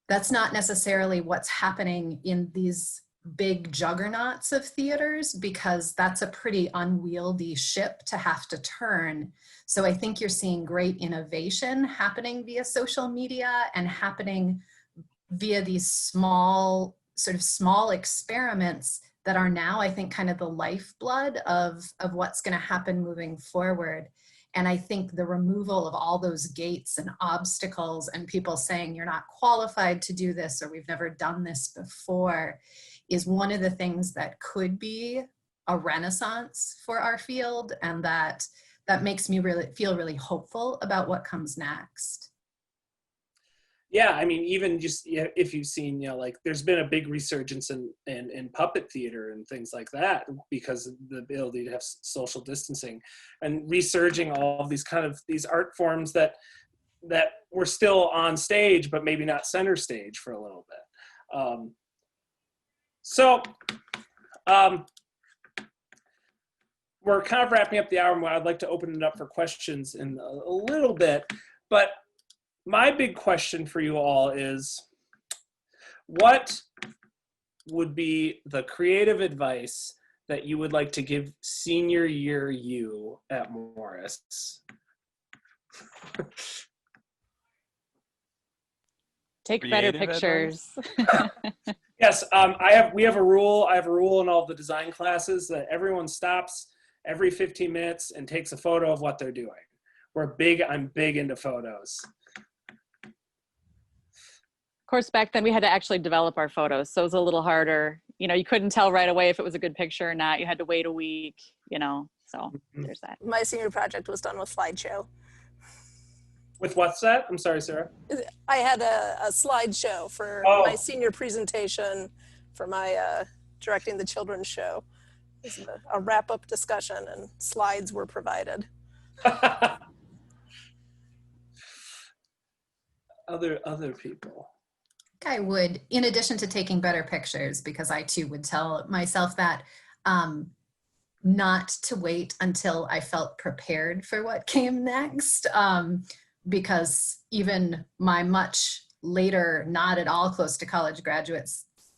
necessarily what's happening in these big juggernauts of theaters, because that's a pretty unwieldy ship to have to turn. So I think you're seeing great innovation happening via social media and happening via these small experiments that are now, I think, kind of the lifeblood of what's going to happen moving forward. And I think the removal of all those gates and obstacles and people saying you're not qualified to do this or we've never done this before is one of the things that could be a renaissance for our field, and that makes me feel really hopeful about what comes next. Yeah, I mean, even just if you've seen, like there's been a big resurgence in puppet theater and things like that because of the ability to have social distancing and resurging all of these art forms that were still on stage, but maybe not center stage for a little bit. We're kind of wrapping up the hour, and I'd like to open it up for questions in a little bit, but my big question for you all is, what would be the creative advice that you would like to give senior year you at Morris? Take better Creative pictures. Yes, we have a rule. I have a rule in all the design classes that everyone stops every 15 minutes and takes a photo of what they're doing. I'm big into photos. Of course, back then we had to actually develop our photos, so it was a little harder. You couldn't tell right away if it was a good picture or not. You had to wait a week, so there's that. My senior project was done with slideshow. With what's that? I'm sorry, Sarah. I had a slideshow for my senior presentation for my directing the children's show. It was a wrap-up discussion, and slides were provided. Other people. I would, in addition to taking better pictures, because I too would tell myself that, not to wait until I felt prepared for what came next, because even my much later, not at all close to college graduate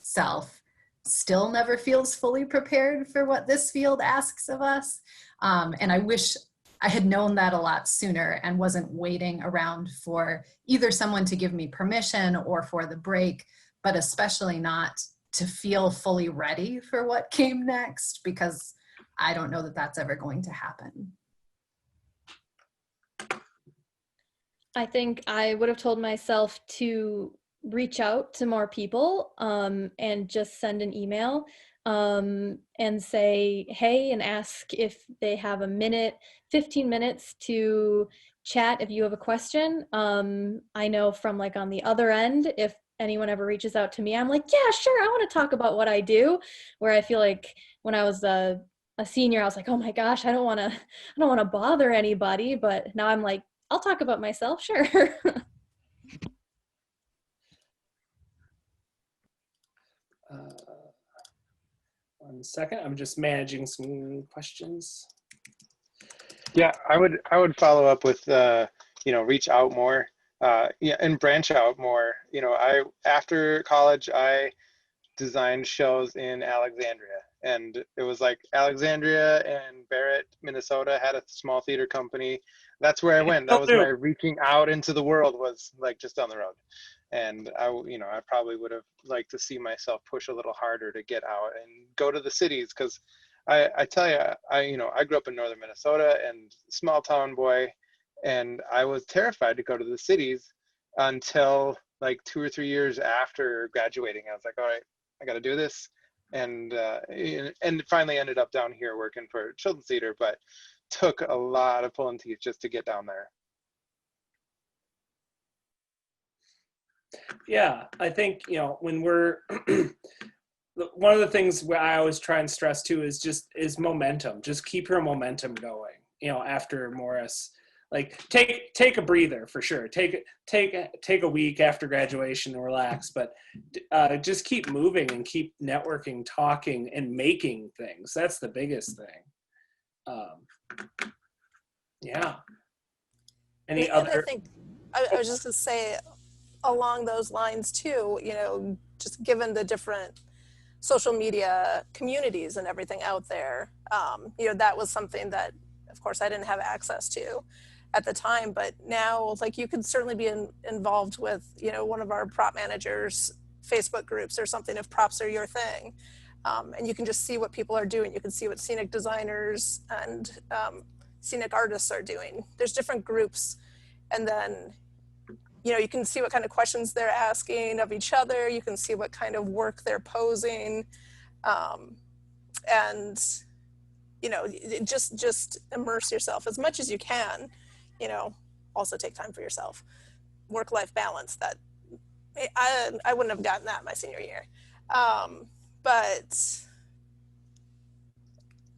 self still never feels fully prepared for what this field asks of us. And I wish I had known that a lot sooner and wasn't waiting around for either someone to give me permission or for the break, but especially not to feel fully ready for what came next, because I don't know that that's ever going to happen. I think I would have told myself to reach out to more people and just send an email and say, hey, and ask if they have a minute, 15 minutes to chat if you have a question. I know from like on the other end, if anyone ever reaches out to me, I'm like, yeah, sure, I want to talk about what I do. Where I feel like when I was a senior, I was like, oh my gosh, I don't want to bother anybody. But now I'm like, I'll talk about myself, sure. One second, I'm just managing some questions. Yeah, I would follow up with reach out more, and branch out more. After college I designed shows in Alexandria, and it was like Alexandria and Barrett, Minnesota had a small theater company. That's where I went. That was my reaching out into the world, was like just down the road. And I probably would have liked to see myself push a little harder to get out and go to the cities, because I tell you, I grew up in northern Minnesota and small town boy, and I was terrified to go to the cities until like 2 or 3 years after graduating. I was like, all right, I got to do this, and finally ended up down here working for children's theater, but took a lot of pulling teeth just to get down there. Yeah, I think, when we're, one of the things where I always try and stress too is momentum. Just keep your momentum going, after Morris. Like take a breather for sure. Take a week after graduation and relax, but just keep moving and keep networking, talking, and making things. That's the biggest thing. Yeah. Any other? I think I was just going to say along those lines too, just given the different social media communities and everything out there, that was something that, of course, I didn't have access to at the time, but now, like, you could certainly be involved with, one of our prop managers' Facebook groups or something if props are your thing. And you can just see what people are doing. You can see what scenic designers and scenic artists are doing. There's different groups, and then you can see what kind of questions they're asking of each other. You can see what kind of work they're posing. And, just immerse yourself as much as you can, also take time for yourself. Work-life balance, that I wouldn't have gotten that my senior year.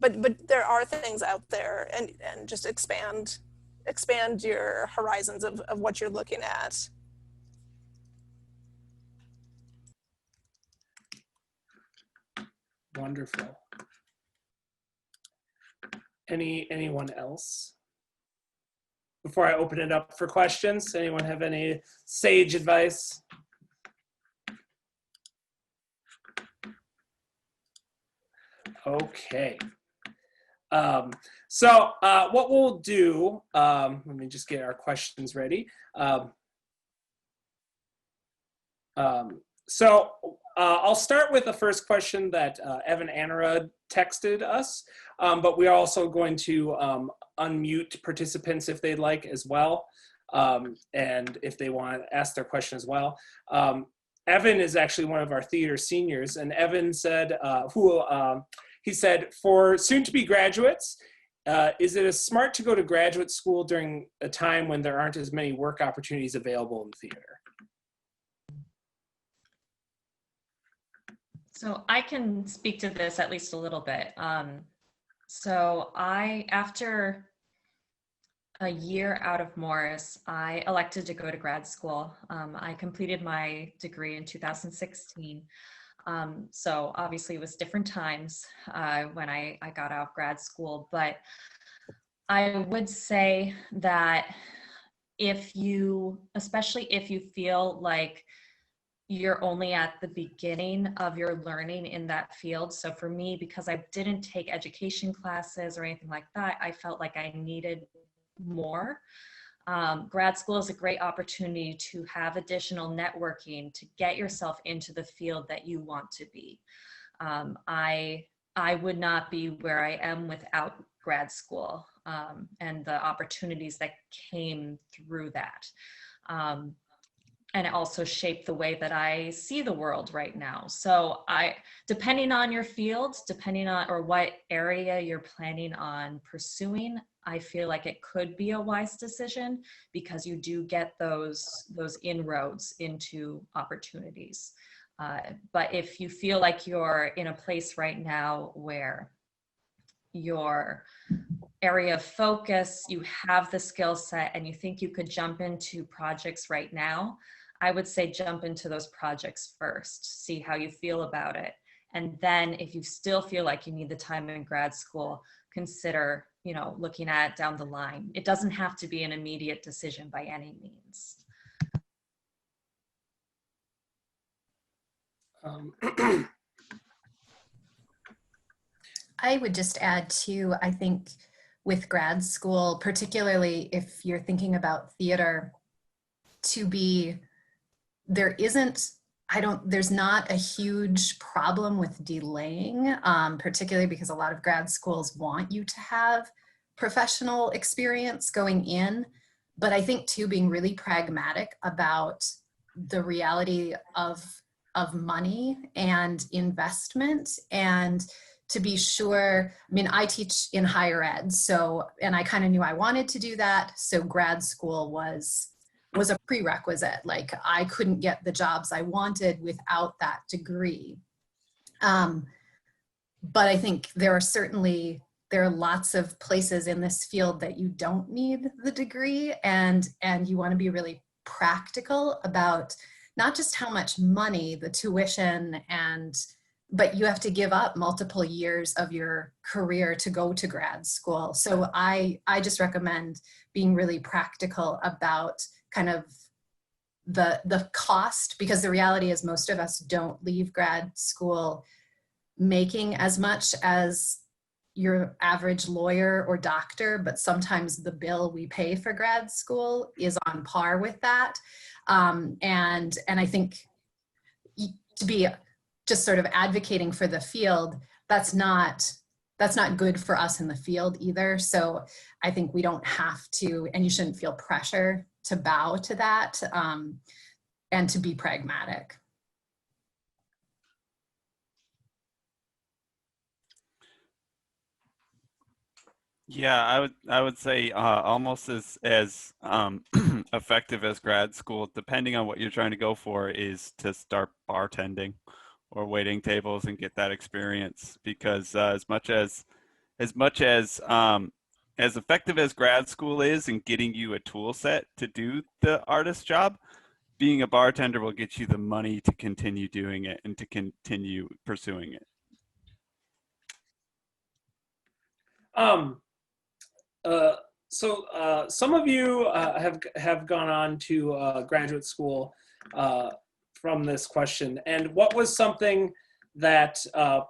But there are things out there, and just expand your horizons of what you're looking at. Wonderful. Anyone else? Before I open it up for questions, anyone have any sage advice? Okay. So what we'll do, let me just get our questions ready. I'll start with the first question that Evan Anarud texted us, but we are also going to unmute participants if they'd like as well, and if they want to ask their question as well. Evan is actually one of our theater seniors, and Evan said, he said, for soon-to-be graduates, is it smart to go to graduate school during a time when there aren't as many work opportunities available in theater? So I can speak to this at least a little bit. So after a year out of Morris, I elected to go to grad school. I completed my degree in 2016. So obviously it was different times when I got out of grad school, but I would say that especially if you feel like you're only at the beginning of your learning in that field. So for me, because I didn't take education classes or anything like that, I felt like I needed more. Grad school is a great opportunity to have additional networking to get yourself into the field that you want to be. I would not be where I am without grad school and the opportunities that came through that. And it also shaped the way that I see the world right now. So depending on your field, or what area you're planning on pursuing, I feel like it could be a wise decision because you do get those inroads into opportunities. But if you feel like you're in a place right now where your area of focus, you have the skill set, and you think you could jump into projects right now, I would say jump into those projects first, see how you feel about it. And then if you still feel like you need the time in grad school, consider, looking at down the line. It doesn't have to be an immediate decision by any means. I would just add too, I think with grad school, particularly if you're thinking about theater, there's not a huge problem with delaying, particularly because a lot of grad schools want you to have professional experience going in. But I think too, being really pragmatic about the reality of money and investment, and to be sure, I teach in higher ed, and I kind of knew I wanted to do that. So grad school was a prerequisite. Like I couldn't get the jobs I wanted without that degree. But I think there are lots of places in this field that you don't need the degree, and you want to be really practical about not just how much money, the tuition, but you have to give up multiple years of your career to go to grad school. So I just recommend being really practical about kind of the cost, because the reality is most of us don't leave grad school making as much as your average lawyer or doctor, but sometimes the bill we pay for grad school is on par with that. And I think to be just sort of advocating for the field, that's not good for us in the field either. So I think we don't have to, and you shouldn't feel pressure to bow to that, and to be pragmatic. Yeah, I would say almost as effective as grad school, depending on what you're trying to go for, is to start bartending or waiting tables and get that experience. Because as effective as grad school is in getting you a tool set to do the artist job, being a bartender will get you the money to continue doing it and to continue pursuing it. Um, some of you have gone on to graduate school from this question, and what was something that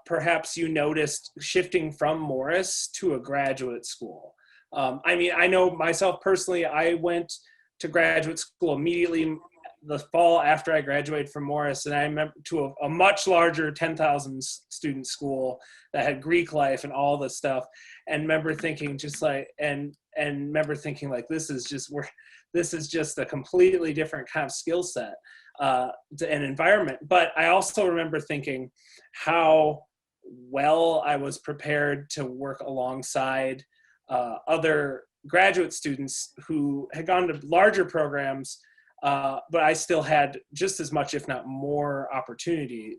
perhaps you noticed shifting from Morris to a graduate school? I mean, I know myself personally, I went to graduate school immediately the fall after I graduated from Morris, and I remember to a much larger 10,000 student school that had Greek life and all this stuff, and remember thinking just like, and remember thinking like, this is just a completely different kind of skill set and environment. But I also remember thinking how well I was prepared to work alongside other graduate students who had gone to larger programs, but I still had just as much, if not more, opportunity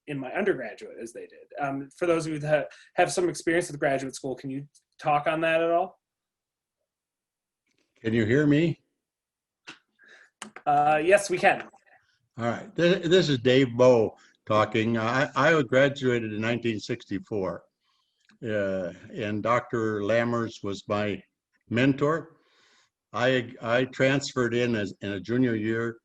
in my undergraduate as they did. For those of you that have some experience with graduate school, can you talk on that at all? Can you hear me? Yes, we can. All right. This is Dave Bowe talking. I graduated in 1964, and Dr. Lammers was my mentor. I transferred in a junior year.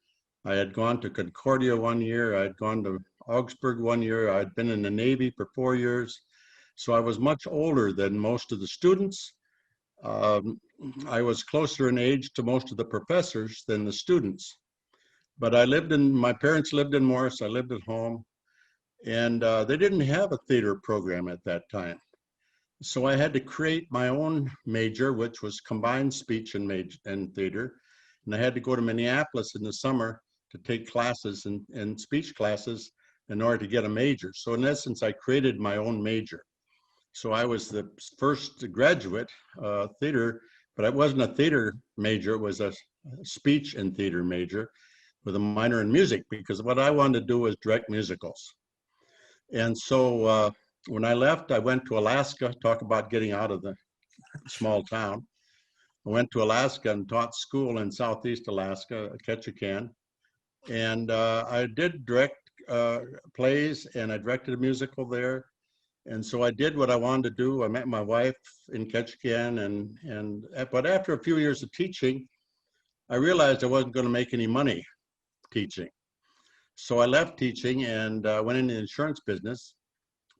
I had gone to Concordia 1 year. I had gone to Augsburg 1 year. I'd been in the Navy for 4 years. So I was much older than most of the students. I was closer in age to most of the professors than the students. But my parents lived in Morris. I lived at home. And they didn't have a theater program at that time. So I had to create my own major, which was combined speech and theater. And I had to go to Minneapolis in the summer to take classes and speech classes in order to get a major. So in essence, I created my own major. So I was the first graduate theater, but it wasn't a theater major. It was a speech and theater major with a minor in music, because what I wanted to do was direct musicals. And so when I left, I went to Alaska, talk about getting out of the small town. I went to Alaska and taught school in Southeast Alaska, Ketchikan. And I did direct plays, and I directed a musical there. And so I did what I wanted to do. I met my wife in Ketchikan, but after a few years of teaching, I realized I wasn't going to make any money teaching. So I left teaching and went into the insurance business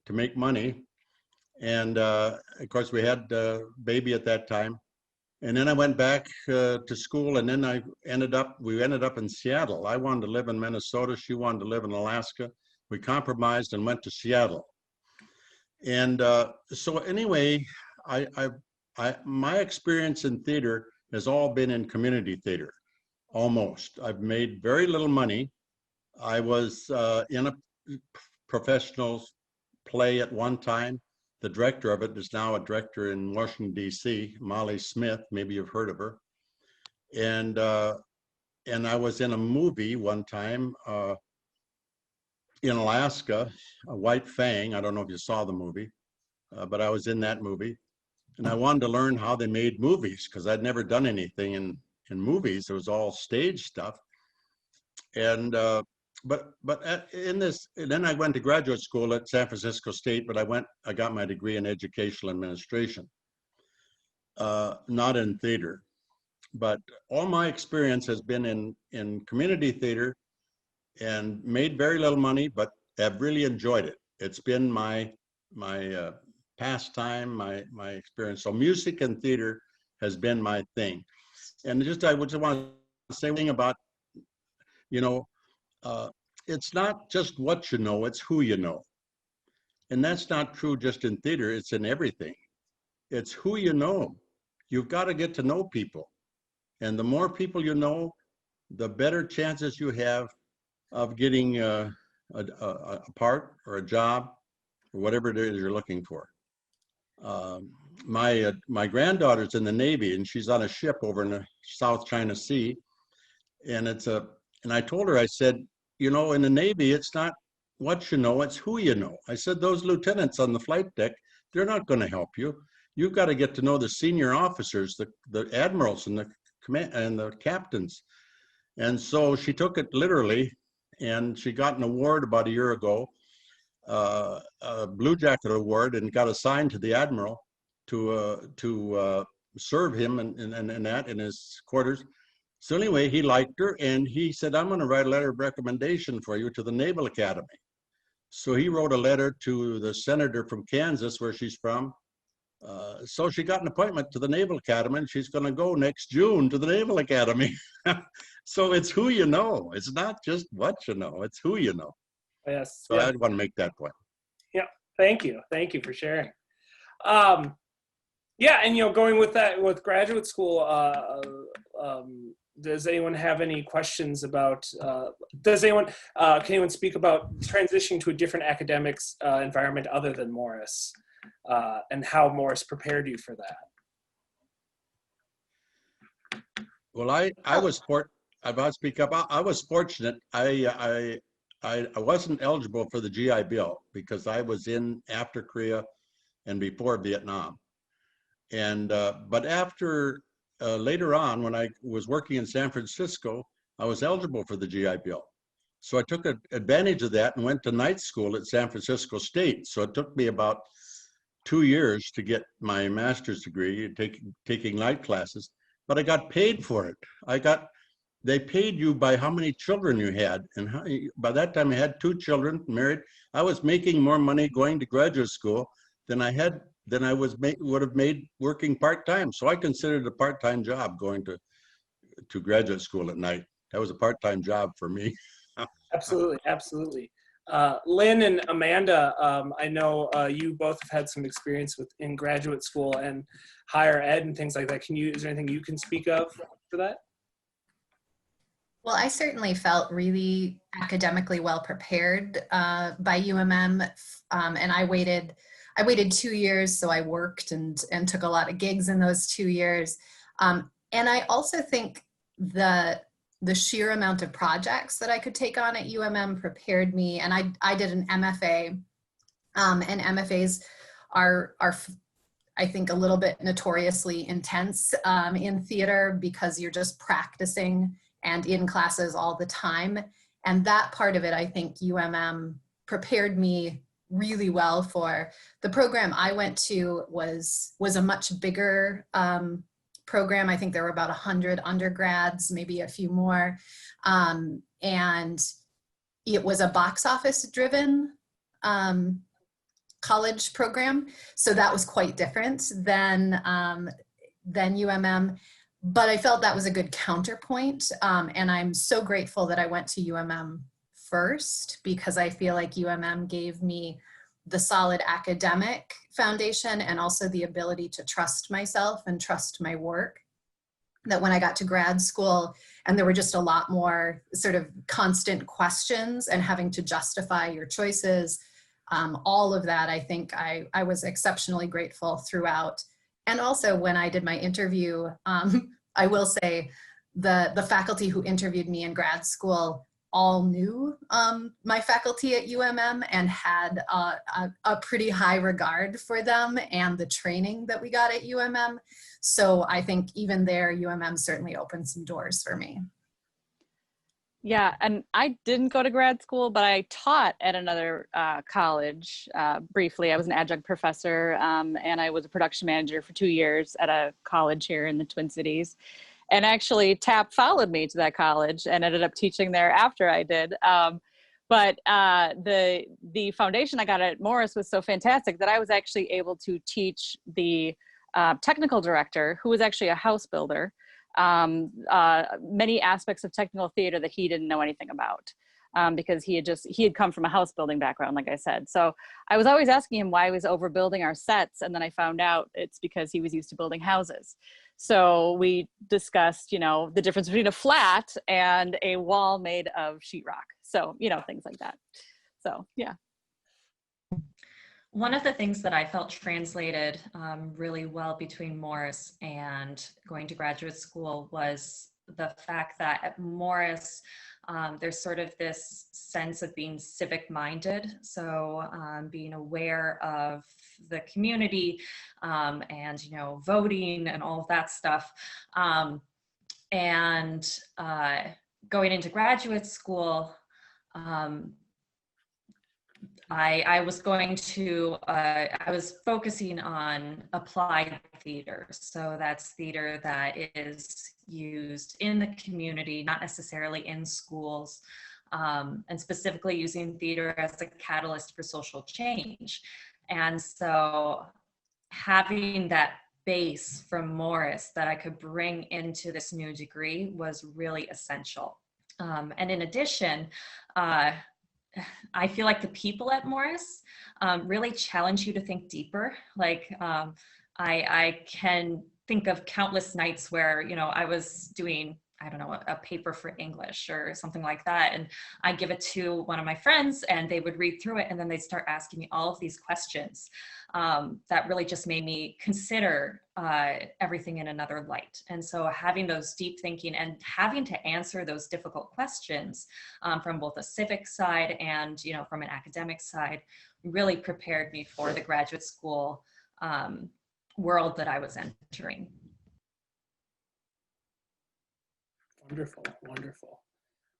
to make money. And of course, we had a baby at that time. And then I went back to school, and then we ended up in Seattle. I wanted to live in Minnesota. She wanted to live in Alaska. We compromised and went to Seattle. And so anyway, my experience in theater has all been in community theater, almost. I've made very little money. I was in a professional play at one time. The director of it is now a director in Washington, D.C., Molly Smith. Maybe you've heard of her. And I was in a movie one time in Alaska, a White Fang. I don't know if you saw the movie, but I was in that movie. And I wanted to learn how they made movies, because I'd never done anything in movies. It was all stage stuff. And but in this, and then I went to graduate school at San Francisco State, but I got my degree in educational administration, not in theater. But all my experience has been in community theater, and made very little money, but have really enjoyed it. It's been my pastime, my experience. So music and theater has been my thing. And I would just want to say one thing about, it's not just what you know, it's who you know. And that's not true just in theater, it's in everything. It's who you know. You've got to get to know people. And the more people you know, the better chances you have of getting a part or a job or whatever it is you're looking for. my granddaughter's in the Navy, and she's on a ship over in the South China Sea. And and I told her, I said, you know, in the Navy, it's not what you know, it's who you know. I said, those lieutenants on the flight deck, they're not going to help you. You've got to get to know the senior officers, the admirals and the command and the captains. And so she took it literally, and she got an award about a year ago, a Blue Jacket award, and got assigned to the admiral to serve him in his quarters. So anyway, he liked her, and he said, I'm going to write a letter of recommendation for you to the Naval Academy. So he wrote a letter to the senator from Kansas, where she's from. So she got an appointment to the Naval Academy, and she's going to go next June to the Naval Academy. So it's who you know. It's not just what you know, it's who you know. Yes. So yeah. I'd want to make that point. Yeah. Thank you. Thank you for sharing. Yeah, and you know, going with that, with graduate school, does anyone have any questions about, can anyone speak about transitioning to a different academics environment other than Morris, and how Morris prepared you for that? Well, I'll speak up. I was fortunate. I wasn't eligible for the GI Bill because I was in after Korea and before Vietnam. And but after later on, when I was working in San Francisco, I was eligible for the GI Bill. So I took advantage of that and went to night school at San Francisco State. So it took me about 2 years to get my master's degree, taking night classes, but I got paid for it. They paid you by how many children you had. And by that time I had 2 children, married. I was making more money going to graduate school than I would have made working part-time. So I considered it a part-time job going to graduate school at night. That was a part-time job for me. Absolutely, absolutely. Lynn and Amanda, I know you both have had some experience in graduate school and higher ed and things like that. Is there anything you can speak of for that? Well, I certainly felt really academically well prepared by UMM, and I waited 2 years, so I worked and took a lot of gigs in those 2 years. And I also think the sheer amount of projects that I could take on at UMM prepared me, and I did an MFA, and MFAs are I think a little bit notoriously intense in theater because you're just practicing and in classes all the time. And that part of it, I think UMM prepared me really well for. The program I went to was a much bigger program. I think there were about 100 undergrads, maybe a few more. And it was a box office driven college program. So that was quite different than UMM. But I felt that was a good counterpoint. And I'm so grateful that I went to UMM first, because I feel like UMM gave me the solid academic foundation and also the ability to trust myself and trust my work. That when I got to grad school and there were just a lot more sort of constant questions and having to justify your choices, all of that, I think I was exceptionally grateful throughout. And also when I did my interview, I will say the faculty who interviewed me in grad school all knew my faculty at UMM and had a pretty high regard for them and the training that we got at UMM. So I think even there, UMM certainly opened some doors for me. Yeah, and I didn't go to grad school, but I taught at another college briefly. I was an adjunct professor, and I was a production manager for 2 years at a college here in the Twin Cities. And actually, TAP followed me to that college and ended up teaching there after I did. But the foundation I got at Morris was so fantastic that I was actually able to teach the technical director, who was actually a house builder, many aspects of technical theater that he didn't know anything about, because he had come from a house building background, like I said. So I was always asking him why he was overbuilding our sets, and then I found out it's because he was used to building houses. So we discussed, the difference between a flat and a wall made of sheetrock. So, things like that. So, yeah. One of the things that I felt translated really well between Morris and going to graduate school was the fact that at Morris, there's sort of this sense of being civic minded. So being aware of the community and, you know, voting and all of that stuff. And going into graduate school, I was going to, I was focusing on applied theater. So that's theater that is used in the community, not necessarily in schools, and specifically using theater as a catalyst for social change. And so having that base from Morris that I could bring into this new degree was really essential. And in addition, I feel like the people at Morris really challenge you to think deeper. Like I can think of countless nights where, you know, I was doing, I don't know, a paper for English or something like that. And I give it to one of my friends and they would read through it. And then they'd start asking me all of these questions that really just made me consider everything in another light. And so having those deep thinking and having to answer those difficult questions from both a civic side and, you know, from an academic side really prepared me for the graduate school world that I was entering. Wonderful, wonderful.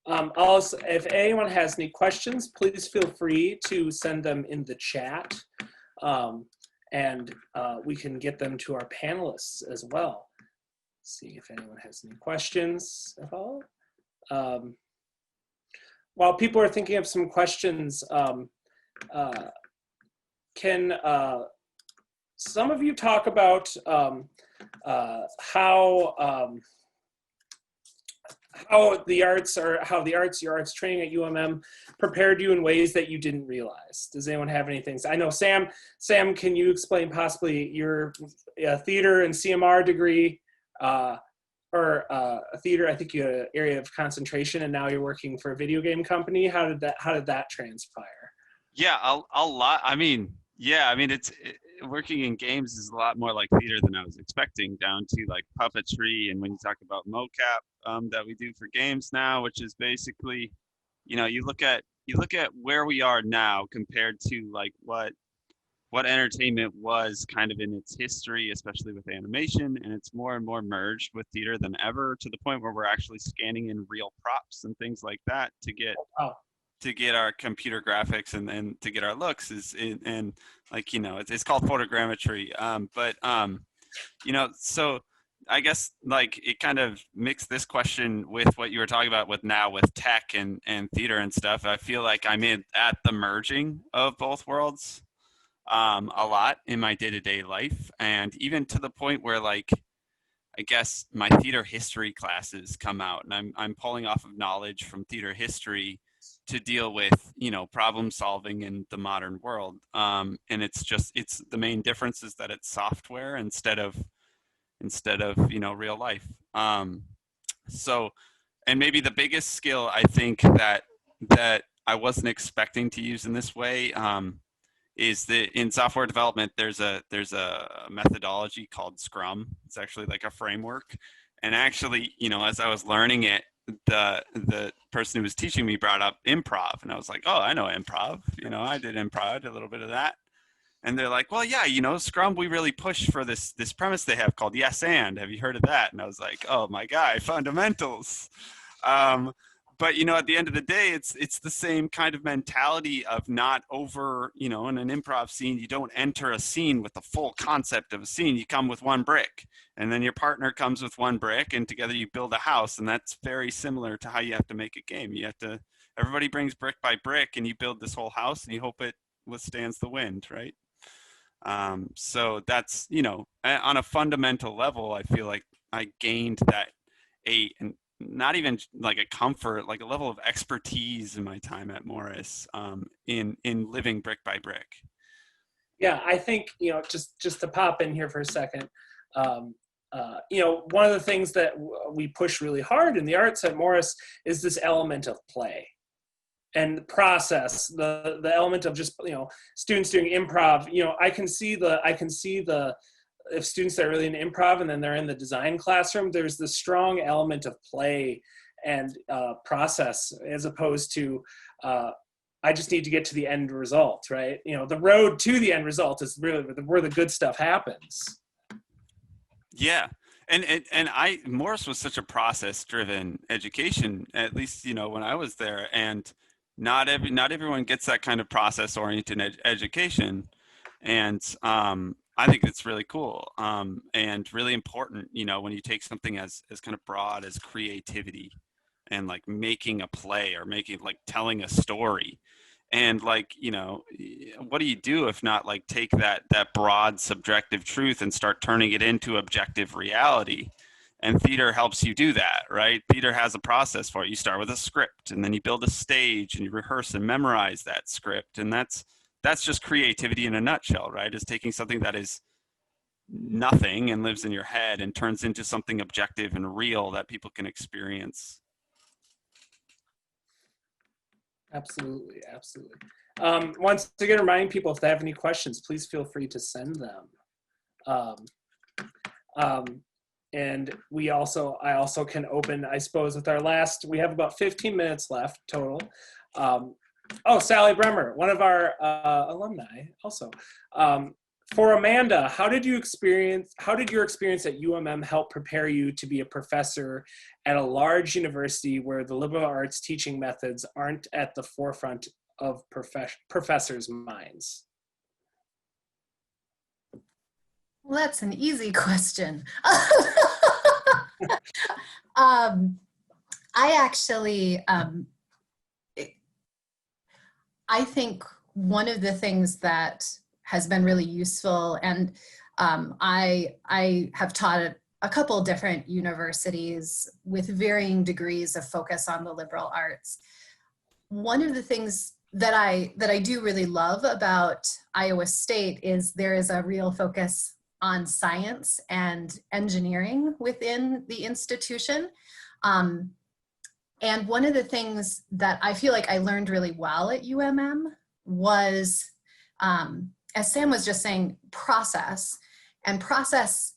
Also, if anyone has any questions, please feel free to send them in the chat, and we can get them to our panelists as well. Let's see if anyone has any questions at all. While people are thinking of some questions, can some of you talk about how the arts your arts training at UMM prepared you in ways that you didn't realize? Does anyone have anything? I know Sam, can you explain possibly your theater and CMR degree, or a theater, I think you had an area of concentration and now you're working for a video game company. How did that transpire? Yeah, a lot. I mean, working in games is a lot more like theater than I was expecting, down to like puppetry. And when you talk about mocap that we do for games now, which is basically, you know, you look at where we are now compared to like what entertainment was kind of in its history, especially with animation, and it's more and more merged with theater than ever, to the point where we're actually scanning in real props and things like that to get our computer graphics and to get our looks and like, you know, it's called photogrammetry. You know, so I guess like it kind of mixed this question with what you were talking about with tech and theater and stuff. I feel like I'm at the merging of both worlds a lot in my day-to-day life, and even to the point where like I guess my theater history classes come out and I'm pulling off of knowledge from theater history to deal with, you know, problem solving in the modern world. And it's the main difference is that it's software instead of, you know, real life. So, and maybe the biggest skill I think that I wasn't expecting to use in this way is that in software development, there's a methodology called Scrum. It's actually like a framework. And actually, you know, as I was learning it, the person who was teaching me brought up improv, and I was like, oh, I know improv. You know, I did improv, a little bit of that. And they're like, well, yeah, you know, Scrum, we really push for this premise they have called yes and. Have you heard of that? And I was like, oh my God, fundamentals. But, you know, at the end of the day, it's the same kind of mentality of not over, you know, in an improv scene, you don't enter a scene with the full concept of a scene. You come with one brick, and then your partner comes with one brick, and together you build a house. And that's very similar to how you have to make a game. Everybody brings brick by brick, and you build this whole house, and you hope it withstands the wind, right? So that's, you know, on a fundamental level, I feel like I gained that and not even like a comfort, like a level of expertise in my time at Morris, in living brick by brick. Yeah, I think, you know, just to pop in here for a second, you know, one of the things that we push really hard in the arts at Morris is this element of play. and process, the element of just, students doing improv, I can see the if students that are really in improv and then they're in the design classroom, there's this strong element of play and process, as opposed to I just need to get to the end result, right? The road to the end result is really where the good stuff happens. Yeah. And Morris was such a process-driven education, at least, when I was there, and not everyone gets that kind of process-oriented education. And I think it's really cool and really important, when you take something as kind of broad as creativity and like making a play or telling a story. And what do you do if not like take that broad subjective truth and start turning it into objective reality? And theater helps you do that, right? Theater has a process for it. You start with a script, and then you build a stage, and you rehearse and memorize that script. And that's just creativity in a nutshell, right? Is taking something that is nothing and lives in your head and turns into something objective and real that people can experience. Absolutely. Once again, reminding people, if they have any questions, please feel free to send them. And I also can open, I suppose, with our last, we have about 15 minutes left total. Sally Bremer, one of our alumni also. For Amanda, how did your experience at UMM help prepare you to be a professor at a large university where the liberal arts teaching methods aren't at the forefront of professors' minds? Well, that's an easy question. I think one of the things that has been really useful, and I have taught at a couple different universities with varying degrees of focus on the liberal arts. One of the things that I do really love about Iowa State is there is a real focus on science and engineering within the institution. And one of the things that I feel like I learned really well at UMM was, as Sam was just saying, process. And process,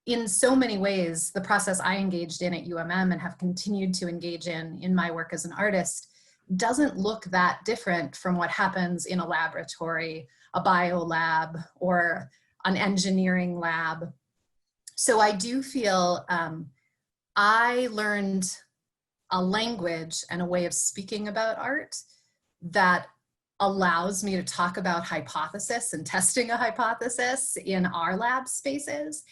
in so many ways, the process I engaged in at UMM and have continued to engage in my work as an artist, doesn't look that different from what happens in a laboratory, a bio lab, or an engineering lab. So I do feel I learned a language and a way of speaking about art that allows me to talk about hypothesis and testing a hypothesis in our lab spaces.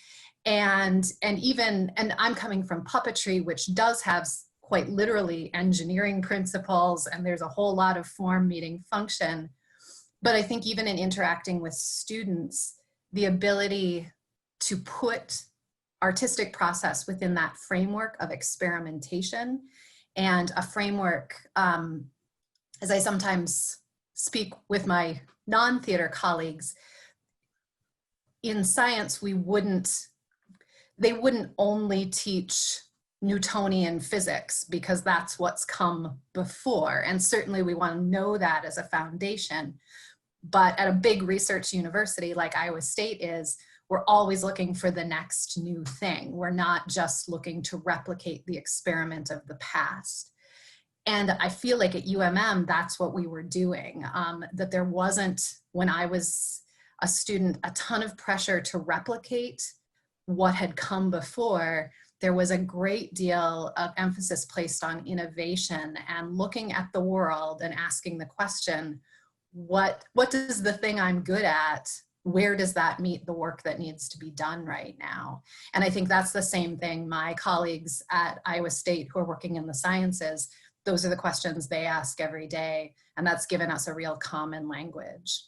And I'm coming from puppetry, which does have quite literally engineering principles, and there's a whole lot of form meeting function. But I think even in interacting with students, the ability to put artistic process within that framework of experimentation, and a framework, as I sometimes speak with my non-theater colleagues, in science they wouldn't only teach Newtonian physics because that's what's come before. And certainly we want to know that as a foundation. But at a big research university like Iowa State is, we're always looking for the next new thing. We're not just looking to replicate the experiment of the past. And I feel like at UMM, that's what we were doing, that there wasn't, when I was a student, a ton of pressure to replicate what had come before. There was a great deal of emphasis placed on innovation and looking at the world and asking the question, what does the thing I'm good at, where does that meet the work that needs to be done right now? And I think that's the same thing my colleagues at Iowa State who are working in the sciences, those are the questions they ask every day. And that's given us a real common language.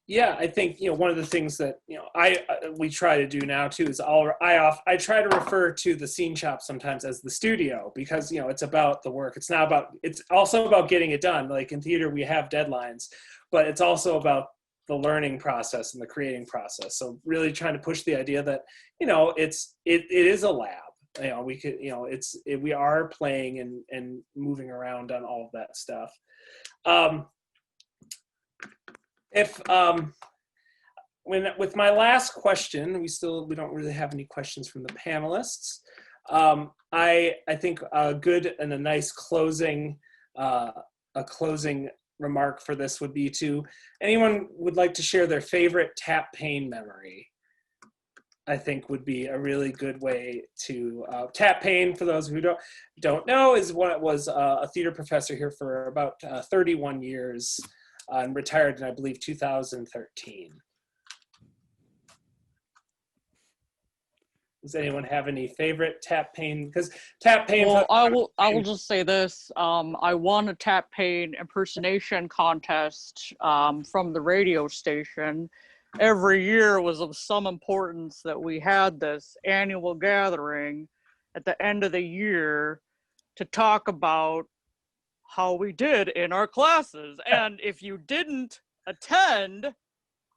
Yeah, I think, one of the things that, we try to do now too is I try to refer to the scene shop sometimes as the studio because, it's about the work. It's also about getting it done. Like in theater, we have deadlines, but it's also about the learning process and the creating process. So really trying to push the idea that, it is a lab we could, we are playing and moving around on all of that stuff. With my last question, we don't really have any questions from the panelists. I think a good and a nice closing remark for this would be to anyone would like to share their favorite tap pain memory. I think would be a really good way to tap pain. For those who don't know, is what was a theater professor here for about 31 years and retired in, I believe, 2013. Does anyone have any favorite tap pain? Because tap pain. Well, I will just say this. I won a tap pain impersonation contest from the radio station. Every year was of some importance that we had this annual gathering at the end of the year to talk about how we did in our classes. And if you didn't attend,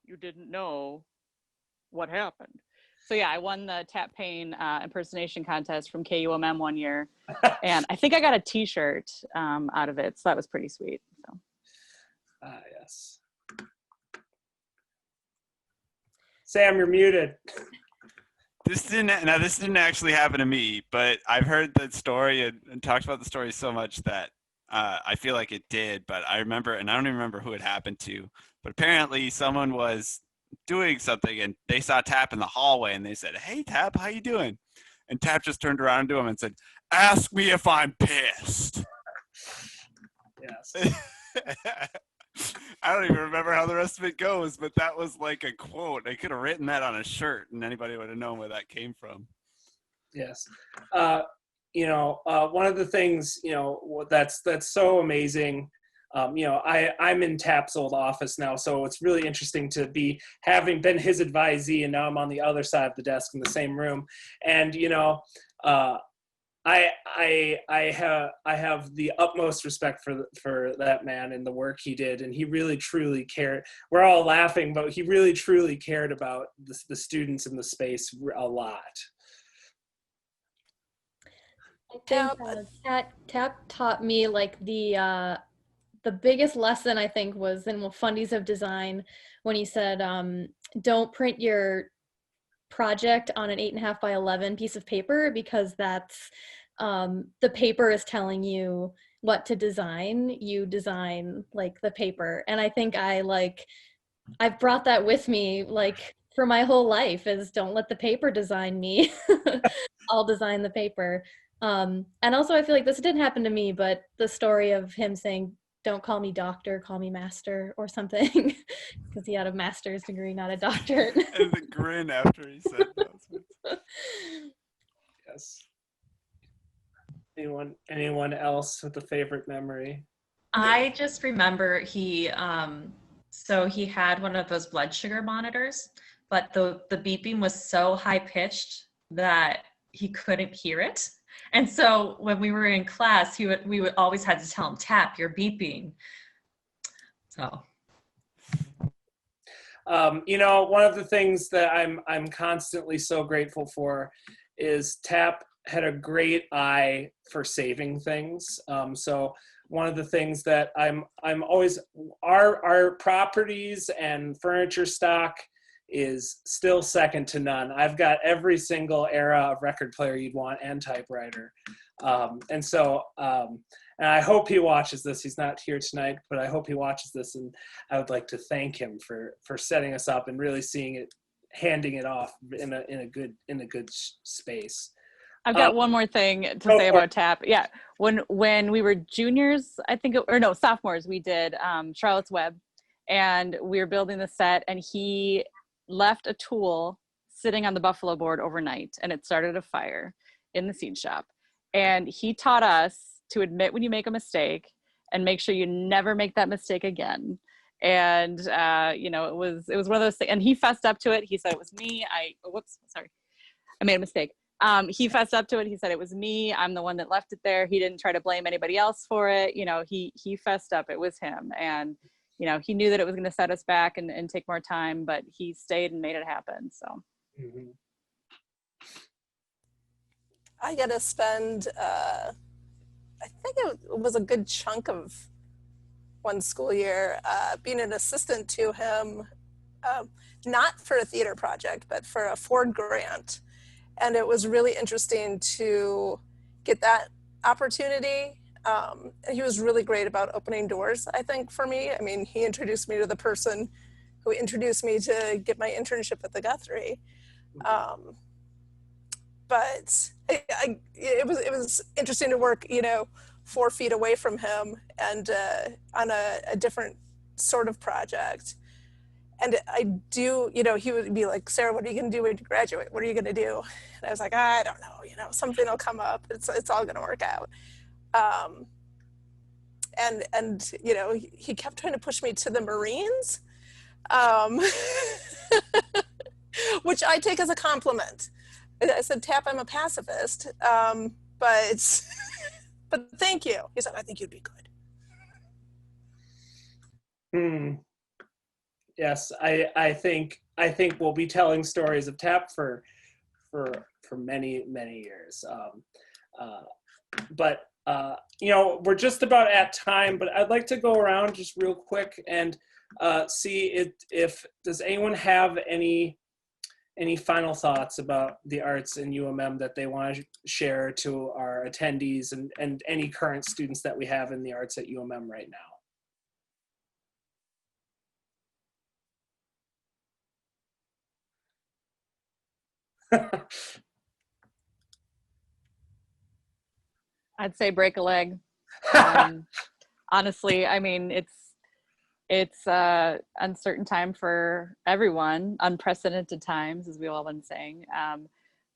you didn't know what happened. So yeah, I won the tap pain impersonation contest from KUMM one year, and I think I got a T-shirt out of it, so that was pretty sweet. So. Yes. Sam, you're muted. This didn't actually happen to me, but I've heard that story and talked about the story so much that I feel like it did. But I remember, and I don't even remember who it happened to. But apparently, someone was doing something and they saw Tap in the hallway and they said, "Hey Tap, how you doing?" And Tap just turned around to him and said, "Ask me if I'm pissed." Yes. I don't even remember how the rest of it goes, but that was like a quote. I could have written that on a shirt and anybody would have known where that came from. Yes. One of the things, that's so amazing. I'm in Tap's old office now, so it's really interesting to be having been his advisee, and now I'm on the other side of the desk in the same room. And I have the utmost respect for that man and the work he did, and he really truly cared. We're all laughing, but he really truly cared about the students in the space a lot. I think Tap taught me like the biggest lesson, I think, was in Fundies of Design when he said, don't print your project on an 8.5 by 11 piece of paper, because that's the paper is telling you what to design. You design like the paper. And I think I've brought that with me like for my whole life, is don't let the paper design me. I'll design the paper. And also I feel like this didn't happen to me, but the story of him saying, "Don't call me doctor, call me master," or something, because he had a master's degree, not a doctorate. And the grin after he said that. Yes. Anyone else with a favorite memory? I just remember he had one of those blood sugar monitors, but the beeping was so high pitched that he couldn't hear it. And so when we were in class, we would always had to tell him, "Tap, you're beeping." So. One of the things that I'm constantly so grateful for is Tap had a great eye for saving things. So one of the things that I'm always, our properties and furniture stock is still second to none. I've got every single era of record player you'd want and typewriter. And I hope he watches this. He's not here tonight, but I hope he watches this, and I would like to thank him for setting us up and really handing it off in a good space. I've got one more thing to say about Tap. Yeah, when we were juniors, I think, sophomores, we did Charlotte's Web, and we were building the set, and he left a tool sitting on the buffalo board overnight, and it started a fire in the seed shop. And he taught us to admit when you make a mistake and make sure you never make that mistake again. And it was one of those things. And he fessed up to it. He said, "It was me. I made a mistake." He fessed up to it. He said, "It was me. I'm the one that left it there." He didn't try to blame anybody else for it. He fessed up. It was him. And, he knew that it was going to set us back and take more time, but he stayed and made it happen. So. Mm-hmm. I got to spend, I think it was a good chunk of one school year being an assistant to him, not for a theater project, but for a Ford grant. And it was really interesting to get that opportunity. He was really great about opening doors, I think, for me. I mean, he introduced me to the person who introduced me to get my internship at the Guthrie. But it was interesting to work, 4 feet away from him and on a different sort of project. And I do, he would be like, Sarah, what are you going to do when you graduate? What are you going to do? And I was like, I don't know, something will come up. It's all going to work out. And he kept trying to push me to the Marines, which I take as a compliment. I said, Tap, I'm a pacifist, but thank you. He said, I think you'd be good. Yes, I think we'll be telling stories of Tap for many years. But we're just about at time. But I'd like to go around just real quick and see if does anyone have any final thoughts about the arts in UMM that they want to share to our attendees and any current students that we have in the arts at UMM right now. I'd say break a leg. Honestly, I mean, it's uncertain time for everyone, unprecedented times, as we've all been saying.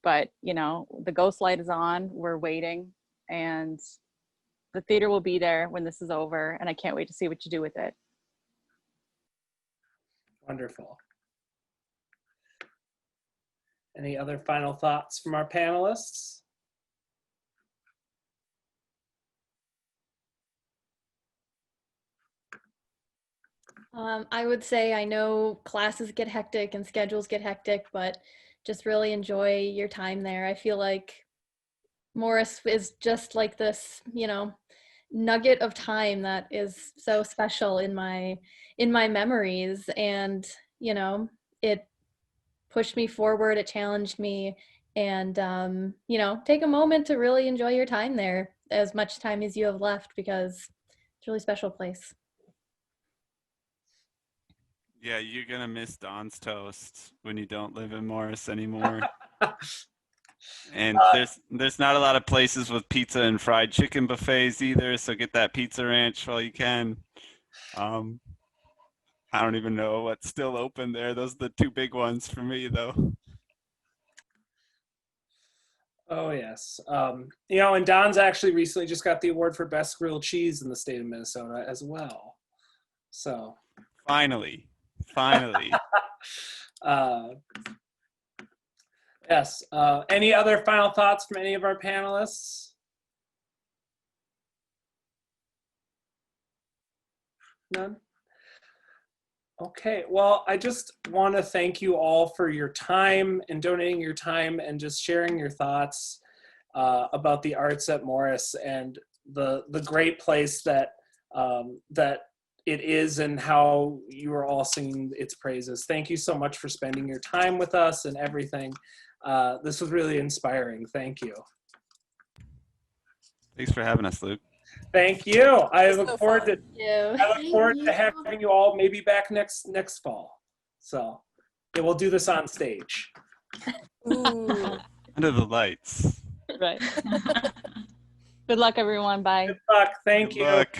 But the ghost light is on, we're waiting, and the theater will be there when this is over, and I can't wait to see what you do with it. Wonderful. Any other final thoughts from our panelists? I would say I know classes get hectic and schedules get hectic, but just really enjoy your time there. I feel like Morris is just like this, nugget of time that is so special in my memories. And, it pushed me forward, it challenged me, and, take a moment to really enjoy your time there, as much time as you have left, because it's a really special place. Yeah, you're gonna miss Don's toast when you don't live in Morris anymore. And there's not a lot of places with pizza and fried chicken buffets either, so get that Pizza Ranch while you can. I don't even know what's still open there. Those are the 2 big ones for me, though. Oh yes, and Don's actually recently just got the award for best grilled cheese in the state of Minnesota as well. So finally. Yes. Any other final thoughts from any of our panelists? None? Okay, well, I just want to thank you all for your time and donating your time and just sharing your thoughts about the arts at Morris and the great place that it is and how you are all singing its praises. Thank you so much for spending your time with us and everything. This was really inspiring. Thank you. Thanks for having us, Luke. Thank you. I look forward to to having you all maybe back next fall. So yeah, we'll do this on stage. Ooh. Under the lights. Right. Good luck, everyone. Bye. Good luck. Thank you. Good luck.